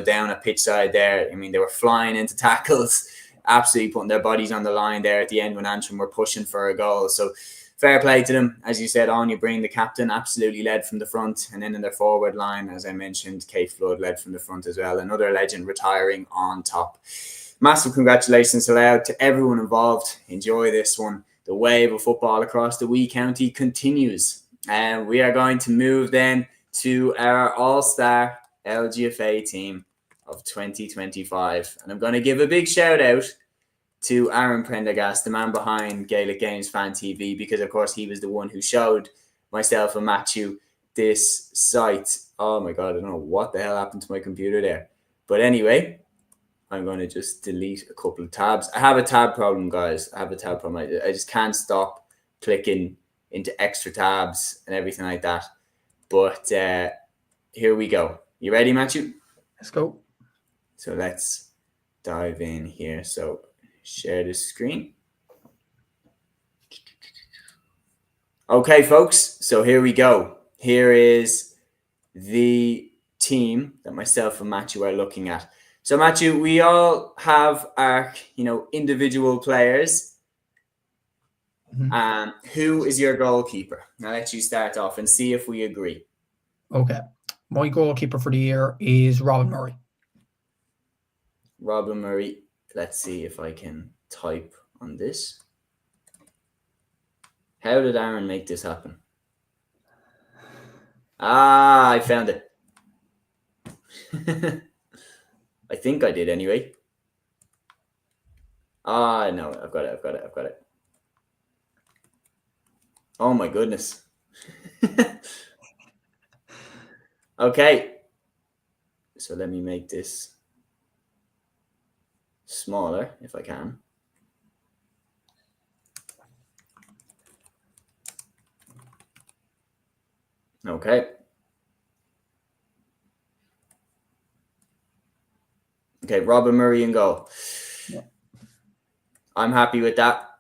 [SPEAKER 1] down a pitch side there. I mean, they were flying into tackles, absolutely putting their bodies on the line there at the end when Antrim were pushing for a goal. So fair play to them. As you said, Anya Breen, the captain, absolutely led from the front. And then in their forward line, as I mentioned, Kate Flood led from the front as well. Another legend retiring on top. Massive congratulations allowed to everyone involved. Enjoy this one. The wave of football across the wee county continues. And we are going to move then to our All-Star LGFA team of 2025. And I'm going to give a big shout out to Aaron Prendergast, the man behind Gaelic Games Fan TV, because of course he was the one who showed myself and Matthew this site. Oh my God, I don't know what the hell happened to my computer there. But anyway, I'm going to just delete a couple of tabs. I have a tab problem, guys. I just can't stop clicking into extra tabs and everything like that. But here we go. You ready, Matthew?
[SPEAKER 2] Let's go.
[SPEAKER 1] So let's dive in here. So share the screen. Okay, folks. So here we go. Here is the team that myself and Matthew are looking at. So Matthew, we all have our, individual players.
[SPEAKER 2] Mm-hmm.
[SPEAKER 1] Who is your goalkeeper? I'll let you start off and see if we agree.
[SPEAKER 2] Okay. My goalkeeper for the year is Robin Murray.
[SPEAKER 1] Robin Murray. Let's see if I can type on this. How did Aaron make this happen? I found it. I think I did anyway. No, I've got it. Oh my goodness. Okay. So let me make this smaller if I can. Okay. Okay, Robin Murray in goal. Yeah. I'm happy with that.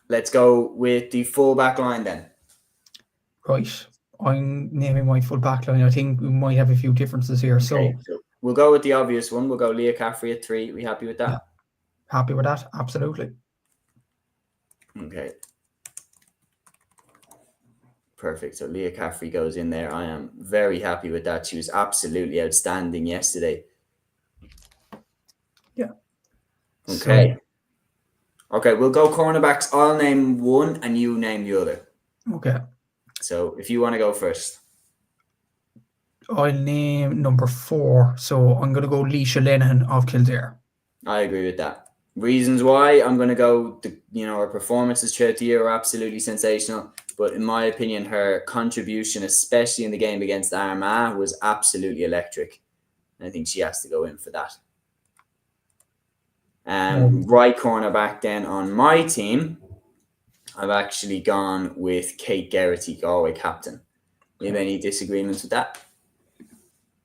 [SPEAKER 1] Let's go with the full back line then.
[SPEAKER 2] Right. I'm naming my full back line. I think we might have a few differences here.
[SPEAKER 1] Okay, so we'll go with the obvious one. We'll go Leah Caffrey at 3. We happy with that?
[SPEAKER 2] Yeah. Happy with that? Absolutely.
[SPEAKER 1] Okay. Perfect. So Leah Caffrey goes in there. I am very happy with that. She was absolutely outstanding yesterday.
[SPEAKER 2] Yeah.
[SPEAKER 1] Okay. Okay, we'll go cornerbacks. I'll name one and you name the other.
[SPEAKER 2] Okay.
[SPEAKER 1] So if you want to go first.
[SPEAKER 2] I'll name number 4. So I'm going to go Leisha Lenihan of Kildare.
[SPEAKER 1] I agree with that. Reasons why, I'm going to go, her performances throughout the year are absolutely sensational. But in my opinion, her contribution, especially in the game against Armagh, was absolutely electric. And I think she has to go in for that. Right cornerback then on my team, I've actually gone with Kate Geraghty, Galway captain. Do you have any disagreements with that?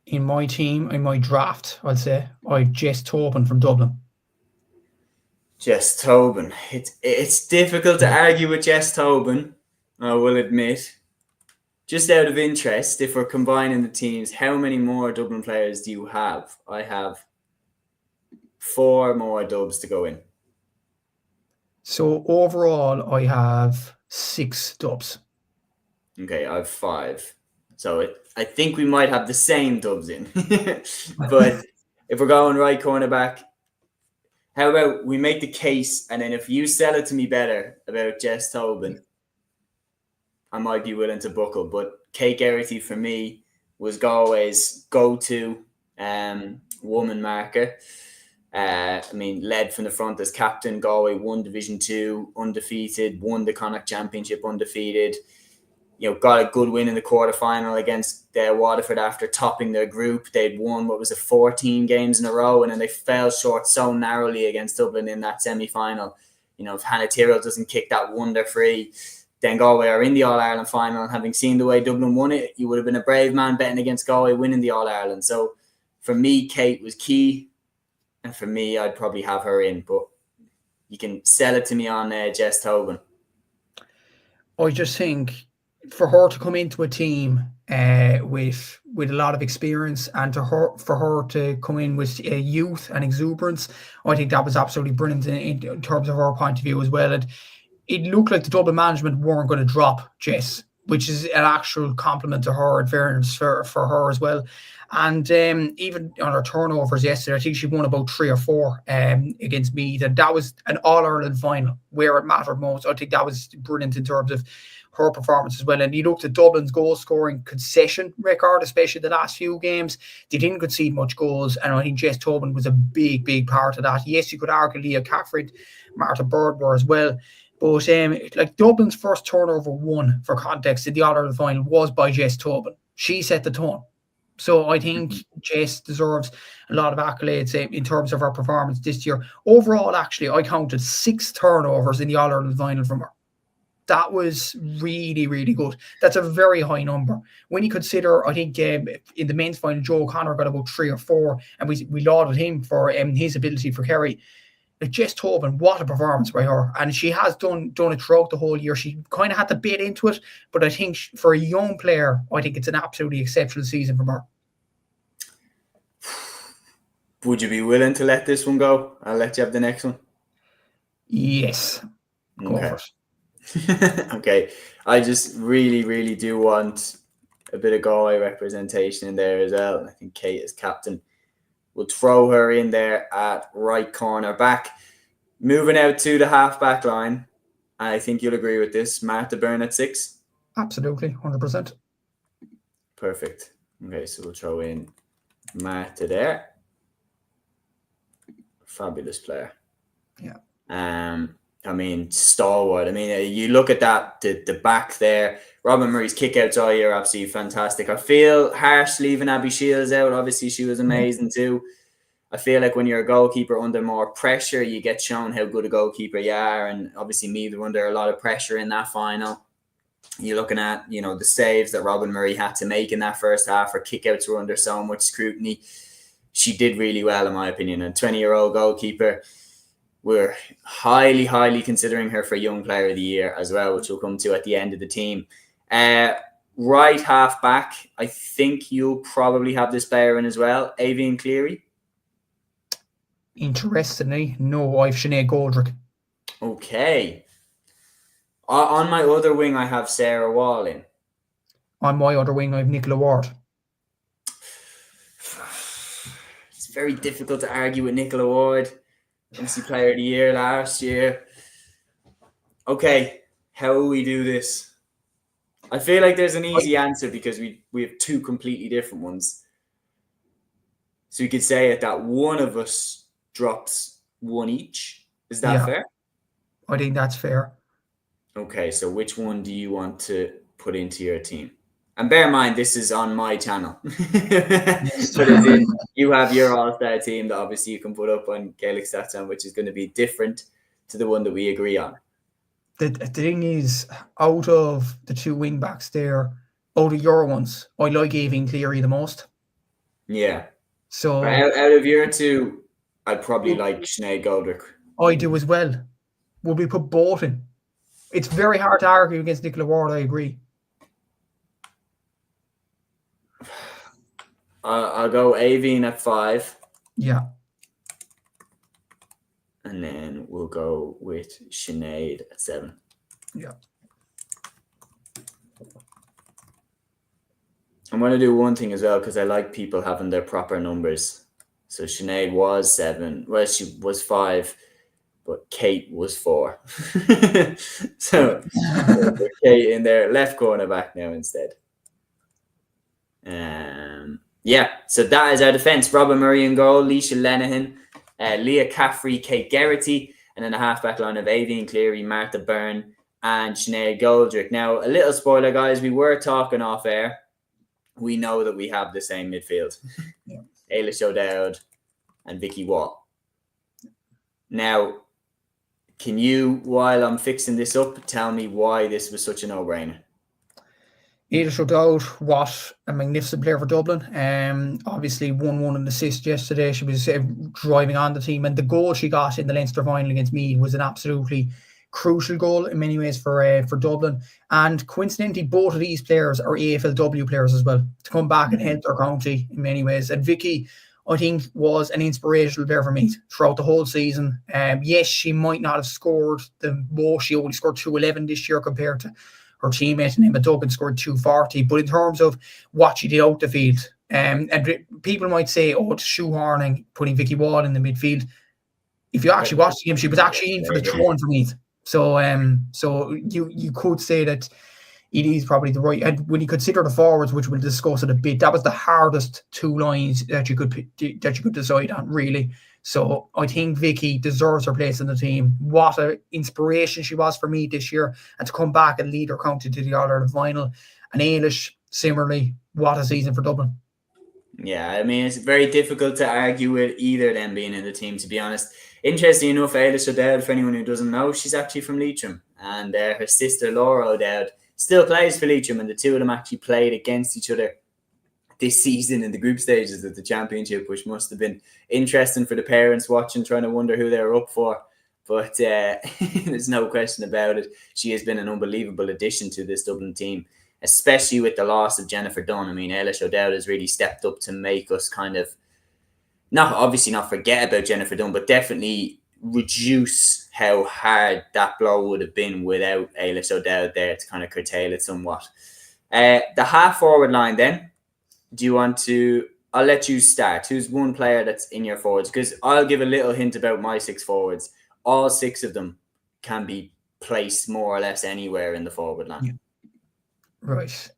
[SPEAKER 2] In my team, in my draft, I'd say I've Jess Tobin from Dublin.
[SPEAKER 1] Jess Tobin. It's difficult to argue with Jess Tobin, I will admit. Just out of interest, if we're combining the teams, how many more Dublin players do you have? I have 4 more dubs to go in.
[SPEAKER 2] So overall, I have 6 dubs.
[SPEAKER 1] Okay, I have 5. So I think we might have the same dubs in. But if we're going right cornerback, how about we make the case, and then if you sell it to me better about Jess Tobin, I might be willing to buckle. But Kate Geraghty for me was Galway's go-to woman marker. Led from the front as captain. Galway won Division 2 undefeated, won the Connacht Championship undefeated. Got a good win in the quarterfinal against Waterford after topping their group. They'd won 14 games in a row, and then they fell short so narrowly against Dublin in that semi-final. If Hannah Tyrrell doesn't kick that wonder free, then Galway are in the All-Ireland final. And having seen the way Dublin won it, you would have been a brave man betting against Galway winning the All-Ireland. So for me, Kate was key, and for me, I'd probably have her in. But you can sell it to me on Jess Tobin.
[SPEAKER 2] I just think for her to come into a team with a lot of experience, and for her to come in with youth and exuberance, I think that was absolutely brilliant in terms of her point of view as well. And it looked like the Dublin management weren't going to drop Jess, which is an actual compliment to her, in fairness for her as well. And even on her turnovers yesterday, I think she won about 3 or 4 against Meath. And that was an All-Ireland final where it mattered most. I think that was brilliant in terms of her performance as well. And you looked at Dublin's goal scoring concession record, especially the last few games. They didn't concede much goals, and I think Jess Tobin was a big part of that. Yes, you could argue Leah Caffrey, Martha Bird were as well. But Dublin's first turnover won, for context, in the All-Ireland final was by Jess Tobin. She set the tone. So I think Jess deserves a lot of accolades in terms of her performance this year. Overall, actually, I counted 6 turnovers in the All-Ireland final from her. That was really good. That's a very high number. When you consider, I think in the men's final, Joe O'Connor got about 3 or 4, and we lauded him for his ability for Kerry. But Jess Tobin, what a performance by her. And she has done it throughout the whole year. She kind of had to bit into it, but I think for a young player, I think it's an absolutely exceptional season from her.
[SPEAKER 1] Would you be willing to let this one go? I'll let you have the next one.
[SPEAKER 2] Yes. Go for it.
[SPEAKER 1] Okay, I just really do want a bit of Galway representation in there as well. I think Kate as captain would throw her in there at right corner back. Moving out to the half back line, I think you'll agree with this. Martha Byrne at 6.
[SPEAKER 2] Absolutely, 100%.
[SPEAKER 1] Perfect. Okay, so we'll throw in Martha there. Fabulous player.
[SPEAKER 2] Yeah.
[SPEAKER 1] Stalwart. You look at that, the back there. Robin Murray's kickouts all year, absolutely fantastic. I feel harsh leaving Abby Shields out. Obviously, she was amazing too. I feel like when you're a goalkeeper under more pressure, you get shown how good a goalkeeper you are. And obviously, Meath were under a lot of pressure in that final. You're looking at, the saves that Robin Murray had to make in that first half. Her kickouts were under so much scrutiny. She did really well, in my opinion. A 20-year-old goalkeeper. We're highly considering her for Young Player of the Year as well, which we'll come to at the end of the team. Right half back, I think you'll probably have this player in as well. Avian Cleary.
[SPEAKER 2] Interestingly, no, I've Sinead Goldrick.
[SPEAKER 1] Okay. On my other wing, I have Sarah Wall in.
[SPEAKER 2] On my other wing, I have Nicola Ward.
[SPEAKER 1] It's very difficult to argue with Nicola Ward. MC Player of the Year last year. Okay, how will we do this? I feel like there's an easy answer because we have 2 completely different ones. So we could say that one of us drops 1 each. Is that fair?
[SPEAKER 2] I think that's fair.
[SPEAKER 1] Okay, so which one do you want to put into your team? And bear in mind, this is on my channel. But as in, you have your all-star team that obviously you can put up on Gaelic Statsman, which is going to be different to the one that we agree on.
[SPEAKER 2] the thing is, out of the two wing backs there, out of your ones, I like Aoibhinn Cleary the most.
[SPEAKER 1] Yeah.
[SPEAKER 2] So
[SPEAKER 1] Out of your two, I'd probably like Sinead Goldrick.
[SPEAKER 2] I do as well. Would we put both in? It's very hard to argue against Nicola Ward, I agree.
[SPEAKER 1] I'll go Aoibhinn at 5.
[SPEAKER 2] Yeah.
[SPEAKER 1] And then we'll go with Sinead at 7.
[SPEAKER 2] Yeah.
[SPEAKER 1] I'm going to do one thing as well because I like people having their proper numbers. So Sinead was 7. Well, she was 5, but Kate was 4. So put Kate in there, left corner back now instead. Yeah, so that is our defence. Robin Murray in goal, Leisha Lenihan, Leah Caffrey, Kate Geraghty, and then the half-back line of Aoibhinn Cleary, Martha Byrne, and Sinead Goldrick. Now, a little spoiler, guys. We were talking off air. We know that we have the same midfield.
[SPEAKER 2] Yeah.
[SPEAKER 1] Eilish O'Dowd and Vicky Watt. Now, can you, while I'm fixing this up, tell me why this was such a no-brainer?
[SPEAKER 2] Eilish O'Dowd, what a magnificent player for Dublin. Obviously won an assist yesterday. She was driving on the team, and the goal she got in the Leinster final against Meath was an absolutely crucial goal in many ways for Dublin. And coincidentally, both of these players are AFLW players as well, to come back and help their county in many ways. And Vicky, I think, was an inspirational player for Meath throughout the whole season. Yes, she might not have scored the most. She only scored 211 this year compared to her teammate Emma Duggan scored 240. But in terms of what she did out the field, and people might say, oh, it's shoehorning, putting Vicky Wall in the midfield. If you actually watch the game, she was actually in for the throw-in for Meath. So you could say that it is probably the right. And when you consider the forwards, which we'll discuss in a bit, that was the hardest two lines that you could decide on, really. So I think Vicky deserves her place in the team. What an inspiration she was for me this year, and to come back and lead her county to the All-Ireland final. And Eilish, similarly, what a season for Dublin.
[SPEAKER 1] Yeah, I mean, it's very difficult to argue with either of them being in the team, to be honest. Interesting enough, Eilish O'Dowd, for anyone who doesn't know, she's actually from Leitrim. And her sister, Laura O'Dowd, still plays for Leitrim, and the two of them actually played against each other this season in the group stages of the championship, which must have been interesting for the parents watching, trying to wonder who they were up for. But there's no question about it. She has been an unbelievable addition to this Dublin team, especially with the loss of Jennifer Dunn. I mean, Eilish O'Dowd has really stepped up to make us kind of, obviously not forget about Jennifer Dunn, but definitely reduce how hard that blow would have been without Eilish O'Dowd there to kind of curtail it somewhat. The half-forward line then, do you want to... I'll let you start. Who's one player that's in your forwards? Because I'll give a little hint about my 6 forwards. All 6 of them can be placed more or less anywhere in the forward line.
[SPEAKER 2] Yeah. Right.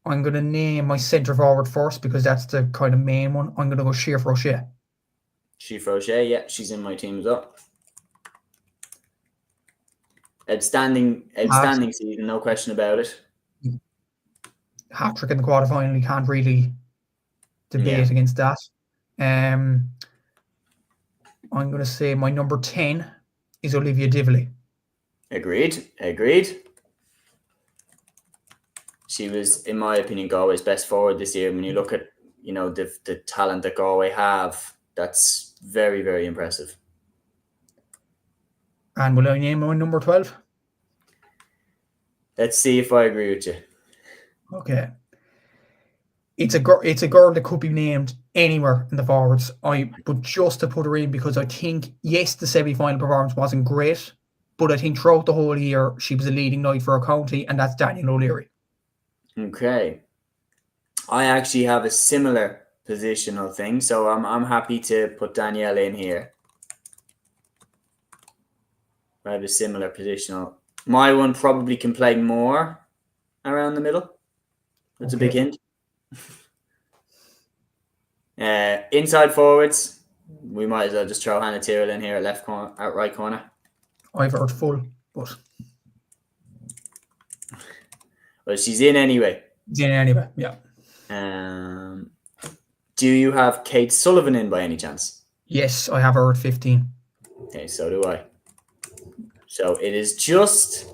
[SPEAKER 2] I'm going to name my centre forward first because that's the kind of main one. I'm going to go Siobhan O'Shea.
[SPEAKER 1] Siobhan O'Shea, yeah, she's in my team as well. Outstanding season, no question about it.
[SPEAKER 2] Hat-trick in the quarterfinal, you can't really debate against that. I'm going to say my number 10 is Olivia Dively.
[SPEAKER 1] Agreed. She was, in my opinion, Galway's best forward this year. When you look at, the talent that Galway have, that's very, very impressive.
[SPEAKER 2] And will I name my number 12?
[SPEAKER 1] Let's see if I agree with you.
[SPEAKER 2] Okay. It's a girl that could be named anywhere in the forwards. But just to put her in, because I think, yes, the semi-final performance wasn't great, but I think throughout the whole year she was a leading knight for her county, and that's Daniel O'Leary.
[SPEAKER 1] Okay. I actually have a similar positional thing, so I'm happy to put Danielle in here. I have a similar positional. My one probably can play more around the middle. That's okay. A big hint. Inside forwards, we might as well just throw Hannah Tyrrell in here at right corner.
[SPEAKER 2] I've heard full, but
[SPEAKER 1] well, she's in anyway.
[SPEAKER 2] Yeah.
[SPEAKER 1] Do you have Kate Sullivan in by any chance?
[SPEAKER 2] Yes, I have her at 15.
[SPEAKER 1] Okay, so do I. So it is just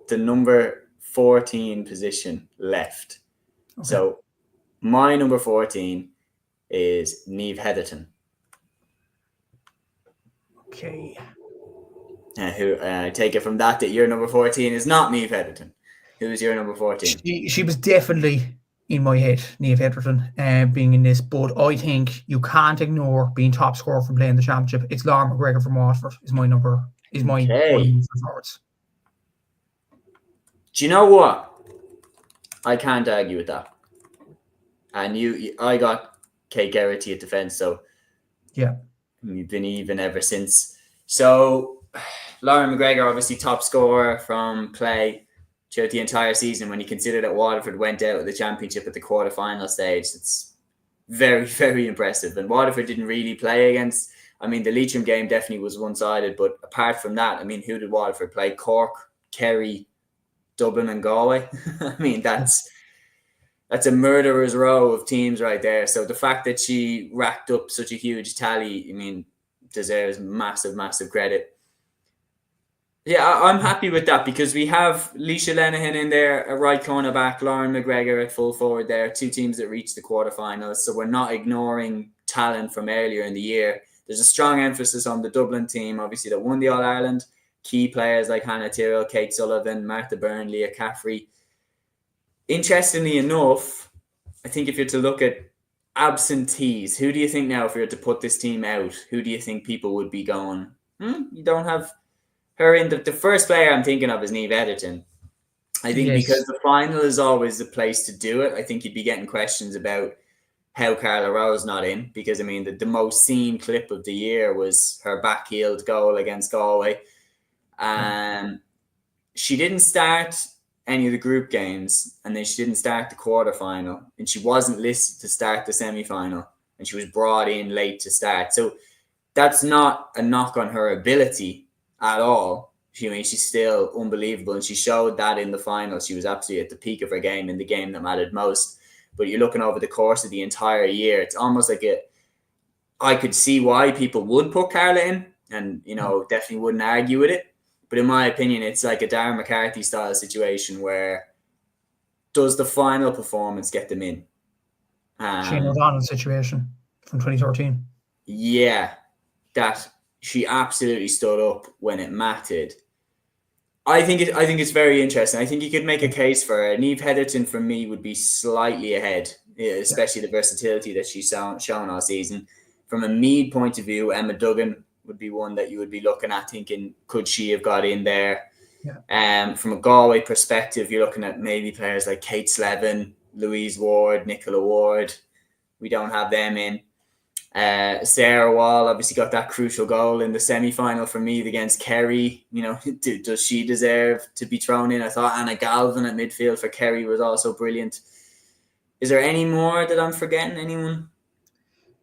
[SPEAKER 1] the number 14 position left.
[SPEAKER 2] Okay.
[SPEAKER 1] So my number 14 is Niamh Heatherton.
[SPEAKER 2] Okay.
[SPEAKER 1] Who I take it from that your number 14 is not Niamh Heatherton. Who's your number 14?
[SPEAKER 2] She was definitely in my head, Niamh Heatherton, being in this, but I think you can't ignore being top scorer from playing the championship. It's Lauren McGregor from Waterford is my number
[SPEAKER 1] Okay.
[SPEAKER 2] forwards.
[SPEAKER 1] Do you know what? I can't argue with that. And I got Kate Geraghty at defence, so
[SPEAKER 2] yeah,
[SPEAKER 1] we've been even ever since. So Lauren McGregor, obviously top scorer from play throughout the entire season. When you consider that Waterford went out of the championship at the quarter-final stage, it's very, very impressive. And Waterford didn't really play against. I mean, the Leitrim game definitely was one-sided, but apart from that, I mean, who did Waterford play? Cork, Kerry, Dublin, and Galway. I mean, that's a murderer's row of teams right there. So the fact that she racked up such a huge tally, I mean, deserves massive, massive credit. Yeah, I'm happy with that because we have Leisha Lenihan in there, a right corner back, Lauren McGregor at full forward there, two teams that reached the quarterfinals. So we're not ignoring talent from earlier in the year. There's a strong emphasis on the Dublin team, obviously, that won the All-Ireland. Key players like Hannah Tyrrell, Kate Sullivan, Martha Byrne, Leah Caffrey. Interestingly enough, I think if you're to look at absentees, who do you think now, if you were to put this team out, who do you think people would be going, you don't have her in? The first player I'm thinking of is Niamh Heatherton. I think because the final is always the place to do it, I think you'd be getting questions about how Carla Rowe's not in, because I mean the most seen clip of the year was her backheeled goal against Galway. She didn't start any of the group games, and then she didn't start the quarterfinal, and she wasn't listed to start the semi-final, and she was brought in late to start. So that's not a knock on her ability at all. She's still unbelievable, and she showed that in the final. She was absolutely at the peak of her game in the game that mattered most. But you're looking over the course of the entire year, it's almost like I could see why people would put Carla in, and definitely wouldn't argue with it. But in my opinion, it's like a Darren McCarthy style situation where does the final performance get them in?
[SPEAKER 2] Shane O'Donnell's situation from 2013.
[SPEAKER 1] Yeah, that she absolutely stood up when it mattered. I think it's very interesting. I think you could make a case for her. Niamh Heatherton, for me, would be slightly ahead, especially the versatility that she's shown all season. From a Meath point of view, Emma Duggan would be one that you would be looking at thinking, could she have got in there?
[SPEAKER 2] Yeah.
[SPEAKER 1] From a Galway perspective, you're looking at maybe players like Kate Slevin, Louise Ward, Nicola Ward. We don't have them in. Sarah Wall obviously got that crucial goal in the semi-final for Meath against Kerry. Does she deserve to be thrown in? I thought Anna Galvin at midfield for Kerry was also brilliant. Is there any more that I'm forgetting? Anyone?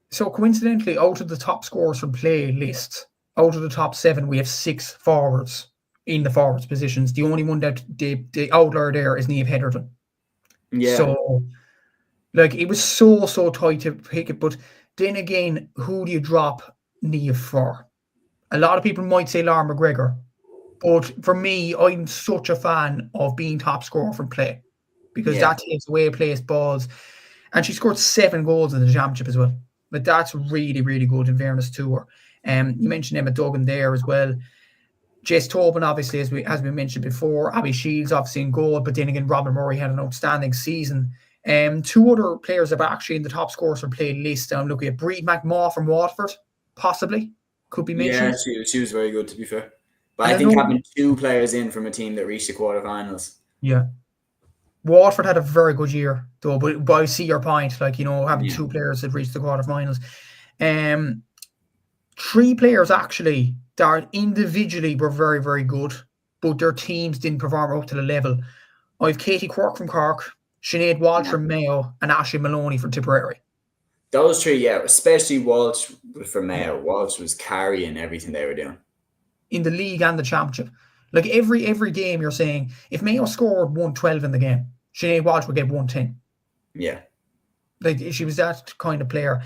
[SPEAKER 2] So coincidentally, out of the top scorers from play list, out of the top 7, we have 6 forwards in the forwards positions. The only one that the outlier there is Niamh Heatherton.
[SPEAKER 1] Yeah.
[SPEAKER 2] So, it was so tight to pick it. But then again, who do you drop Niamh for? A lot of people might say Lauren McGregor. But for me, I'm such a fan of being top scorer from play because that takes away players' balls. And she scored 7 goals in the championship as well. But that's really, really good in fairness to her. You mentioned Emma Duggan there as well. Jess Tobin, obviously, as we mentioned before. Abby Shields, obviously, in goal. But then again, Robin Murray had an outstanding season. 2 other players that are actually in the top scorers for play list. I'm looking at Bríd McMaw from Waterford, possibly. Could be mentioned.
[SPEAKER 1] Yeah, she was very good, to be fair. But I think having 2 players in from a team that reached the quarterfinals.
[SPEAKER 2] Yeah. Waterford had a very good year, though, but I see your point, having 2 players that reached the quarterfinals. 3 players, actually, that individually were very, very good, but their teams didn't perform up to the level. I have Katie Quirk from Cork, Sinead Walsh from Mayo, and Ashley Maloney from Tipperary.
[SPEAKER 1] Those 3, especially Walsh from Mayo. Walsh was carrying everything they were doing.
[SPEAKER 2] In the league and the championship. Every game you're saying, if Mayo scored 112 in the game, Sinead Walsh would get 110.
[SPEAKER 1] Yeah.
[SPEAKER 2] She was that kind of player.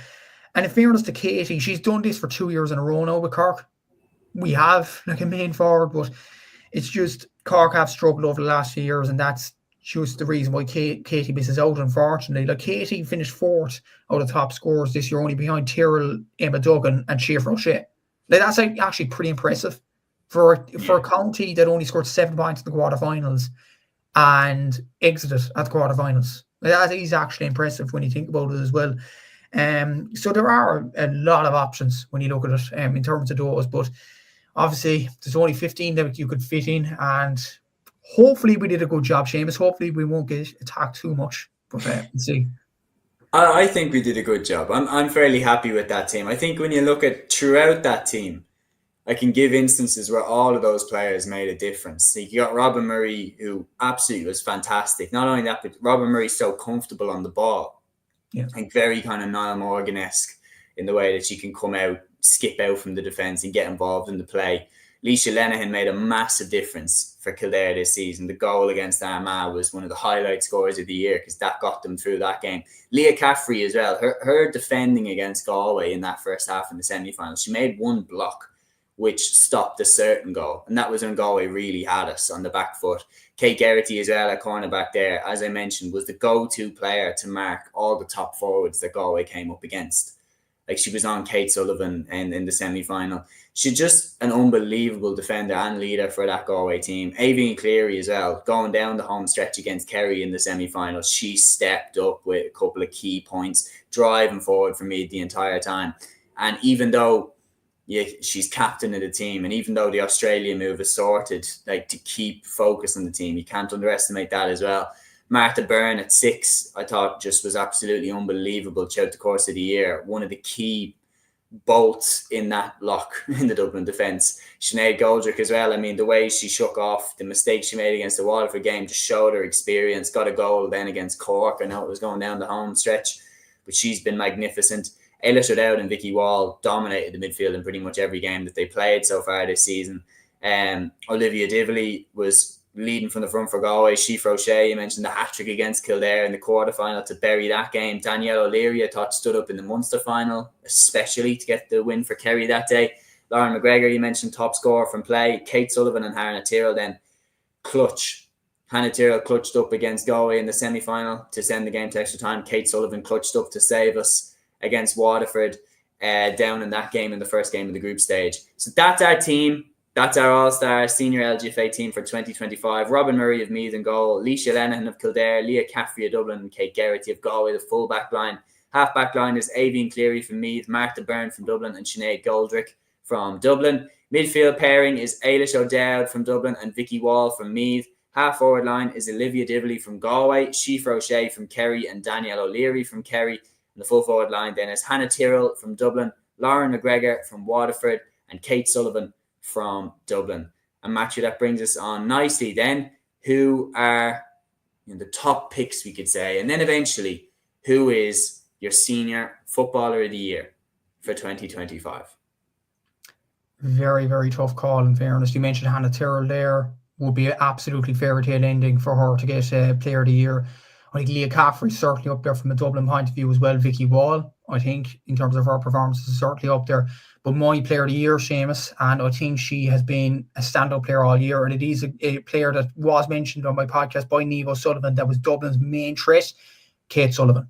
[SPEAKER 2] And in fairness to Katie, she's done this for 2 years in a row now with Cork. We have a main forward, but It's just Cork have struggled over the last few years, and that's just the reason why Katie misses out, unfortunately. Like, Katie finished 4th out of top scorers this year, only behind Tyrrell, Emma Duggan, and Schaefer O'Shea. Like, that's actually pretty impressive for a county that only scored 7 points in the quarterfinals and exited at the quarterfinals. Like, that is actually impressive when you think about it as well. So there are a lot of options when you look at it in terms of those, but obviously there's only 15 that you could fit in, and hopefully we did a good job, Séamus. Hopefully we won't get attacked too much, but we'll see.
[SPEAKER 1] I think we did a good job. I'm fairly happy with that team. I think when you look at throughout that team, I can give instances where all of those players made a difference. You got Robin Murray, who absolutely was fantastic. Not only that, but Robin Murray's so comfortable on the ball.
[SPEAKER 2] Yeah.
[SPEAKER 1] Like, very kind of Niall Morgan-esque in the way that she can come out, skip out from the defence and get involved in the play. Leisha Lenihan made a massive difference for Kildare this season. The goal against Armagh was one of the highlight scores of the year because that got them through that game. Leah Caffrey as well. Her defending against Galway in that first half in the semi-finals, she made one block which stopped a certain goal. And that was when Galway really had us on the back foot. Kate Geraghty as well, at cornerback there, as I mentioned, was the go-to player to mark all the top forwards that Galway came up against. Like, she was on Kate Sullivan in the semi-final. She's just an unbelievable defender and leader for that Galway team. Aoibhinn Cleary as well, going down the home stretch against Kerry in the semi-final. She stepped up with a couple of key points, driving forward for me the entire time. And even though she's captain of the team, and even though the Australia move is sorted, like, to keep focus on the team, you can't underestimate that as well. Martha Byrne at 6, I thought just was absolutely unbelievable throughout the course of the year. One of the key bolts in that lock in the Dublin defence. Sinead Goldrick as well. I mean, the way she shook off the mistake she made against the Waterford game just showed her experience. Got a goal then against Cork. I know it was going down the home stretch, but she's been magnificent. Eilish O'Dowd and Vicky Wall dominated the midfield in pretty much every game that they played so far this season. Olivia Dively was leading from the front for Galway. Schaefer O'Shea, you mentioned the hat-trick against Kildare in the quarter-final to bury that game. Danielle O'Leary, I thought, stood up in the Munster final, especially to get the win for Kerry that day. Lauren McGregor, you mentioned, top scorer from play. Kate Sullivan and Hannah Tyrrell then clutch. Hannah Tyrrell clutched up against Galway in the semi-final to send the game to extra time. Kate Sullivan clutched up to save us against Waterford down in that game in the first game of the group stage. So that's our team. That's our all-star senior LGFA team for 2025. Robin Murray of Meath in goal, Leisha Lenihan of Kildare, Leah Caffrey of Dublin, and Kate Geraghty of Galway, the full back line. Half back line is Aoibhinn Cleary from Meath, Martha Byrne from Dublin, and Sinead Goldrick from Dublin. Midfield pairing is Eilish O'Dowd from Dublin and Vicky Wall from Meath. Half forward line is Olivia Dively from Galway, Schaefer O'Shea from Kerry, and Danielle O'Leary from Kerry. And the full forward line then is Hannah Tyrrell from Dublin, Lauren McGregor from Waterford, and Kate Sullivan from Dublin. And Matthew, that brings us on nicely then, who are the top picks, we could say, and then eventually, who is your senior footballer of the year for 2025?
[SPEAKER 2] Very, very tough call, in fairness. You mentioned Hannah Tyrrell there. Would be an absolutely fairy tale ending for her to get player of the year. I think Leah Caffrey's certainly up there from a Dublin point of view as well. Vicky Wall, I think, in terms of her performances, is certainly up there. But my player of the year, Séamus, and I think she has been a standout player all year. And it is a player that was mentioned on my podcast by Niamh O'Sullivan that was Dublin's main threat. Kate Sullivan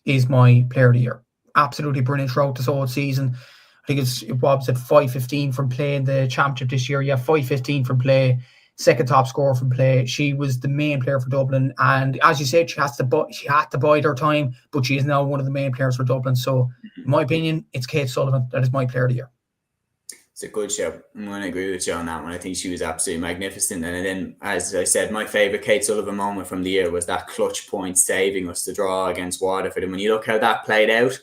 [SPEAKER 2] is my player of the year. Absolutely brilliant throughout this whole season. I think it was at 5-15 from play in the championship this year. Yeah, 5-15 from play. Second top scorer from play. She was the main player for Dublin, and as you said, she had to bide her time, but she is now one of the main players for Dublin. So, in my opinion, it's Kate Sullivan that is my player of the year.
[SPEAKER 1] It's a good show. I'm going to agree with you on that one. I think she was absolutely magnificent. And then, as I said, my favourite Kate Sullivan moment from the year was that clutch point saving us to draw against Waterford. And when you look how that played out,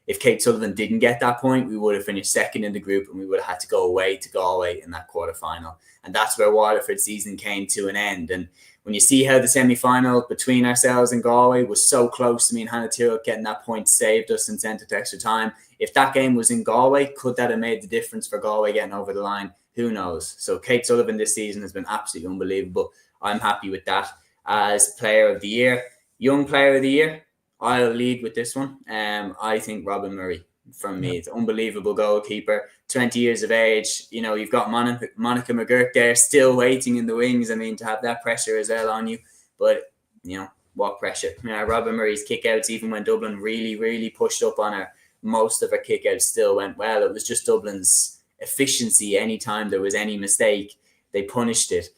[SPEAKER 1] if Kate Sullivan didn't get that point, we would have finished second in the group and we would have had to go away to Galway in that quarter-final. And that's where Waterford's season came to an end. And when you see how the semi-final between ourselves and Galway was so close, I mean, Hannah Tyrrell getting that point saved us and sent it to extra time. If that game was in Galway, could that have made the difference for Galway getting over the line? Who knows? So Kate Sullivan this season has been absolutely unbelievable. I'm happy with that as player of the year. Young player of the year, I'll lead with this one. I think Robin Murray from me. It's an unbelievable goalkeeper. 20 years of age. You know, you've got Monica McGurk there still waiting in the wings. I mean, to have that pressure as well on you. But, you know, what pressure. Robin Murray's kickouts, even when Dublin really, really pushed up on her, most of her kickouts still went well. It was just Dublin's efficiency. Anytime there was any mistake, they punished it.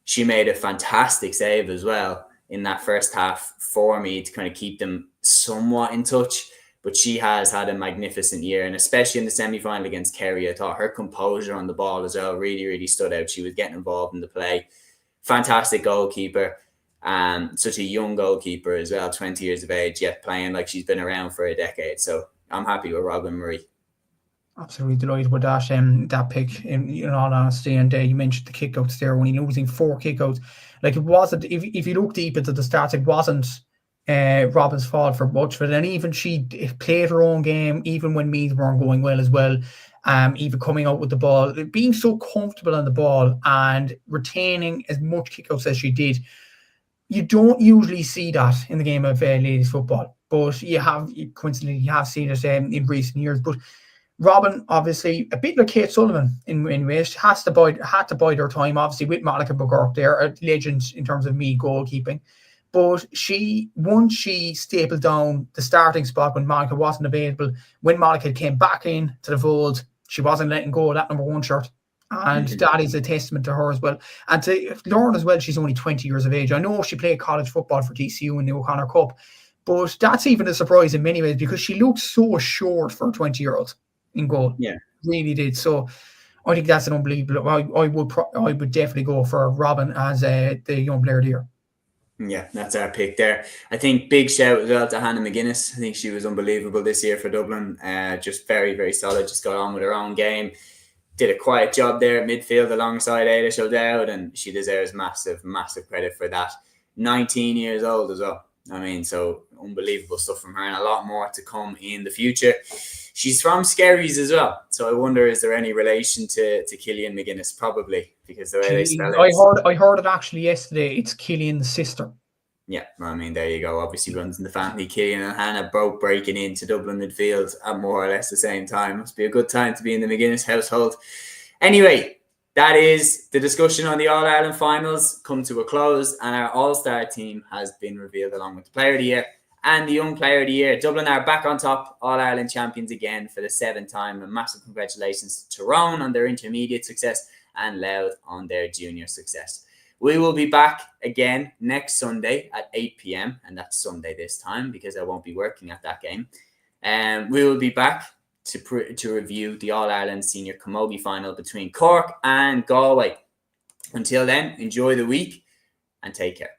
[SPEAKER 1] She made a fantastic save as well in that first half for me to kind of keep them somewhat in touch. But she has had a magnificent year, and especially in the semi-final against Kerry, I thought her composure on the ball as well really, really stood out. She was getting involved in the play. Fantastic goalkeeper. Such a young goalkeeper as well, 20 years of age, yet playing like she's been around for a decade. So I'm happy with Robin Murray.
[SPEAKER 2] Absolutely delighted with that pick, in all honesty. And you mentioned the kickouts there, when losing 4 kickouts. Like, it wasn't, if you look deep into the stats, it wasn't Robin's fault for much of it. And even she played her own game, even when Meath weren't going well as well. Even coming out with the ball, being so comfortable on the ball and retaining as much kickouts as she did. You don't usually see that in the game of ladies football, but coincidentally you have seen it in recent years. But Robin, obviously, a bit like Kate Sullivan in ways, had to bide her time, obviously, with Monica McGurk there, a legend in terms of me goalkeeping. But once she stapled down the starting spot when Monica wasn't available, when Monica came back in to the fold, she wasn't letting go of that number 1 shirt. And that is a testament to her as well. And to Lauren as well, she's only 20 years of age. I know she played college football for TCU in the O'Connor Cup, but that's even a surprise in many ways because she looked so short for a 20-year-old in goal.
[SPEAKER 1] Yeah.
[SPEAKER 2] Really did. So I think that's an unbelievable. I would definitely go for Robin as the young player of the year.
[SPEAKER 1] Yeah, that's our pick there. I think big shout as well to Hannah McGuinness. I think she was unbelievable this year for Dublin. Just very, very solid. Just got on with her own game. Did a quiet job there at midfield alongside Ada O'Dowd, and she deserves massive, massive credit for that. 19 years old as well. I mean, so unbelievable stuff from her, and a lot more to come in the future. She's from Skerries as well, so I wonder, is there any relation to Cillian McGuinness? Probably, because the way they spell it.
[SPEAKER 2] I heard it actually yesterday. It's Cillian's sister.
[SPEAKER 1] Yeah, I mean, there you go. Obviously runs in the family. Cillian and Hannah both breaking into Dublin midfield at more or less the same time. Must be a good time to be in the McGuinness household. Anyway, that is the discussion on the All-Ireland Finals come to a close, and our All-Star team has been revealed along with the Player of the Year and the Young Player of the Year. Dublin are back on top, All-Ireland champions again for the 7th time. And massive congratulations to Tyrone on their intermediate success and Louth on their junior success. We will be back again next Sunday at 8 p.m. And that's Sunday this time because I won't be working at that game. We will be back to review the All-Ireland Senior Camogie Final between Cork and Galway. Until then, enjoy the week and take care.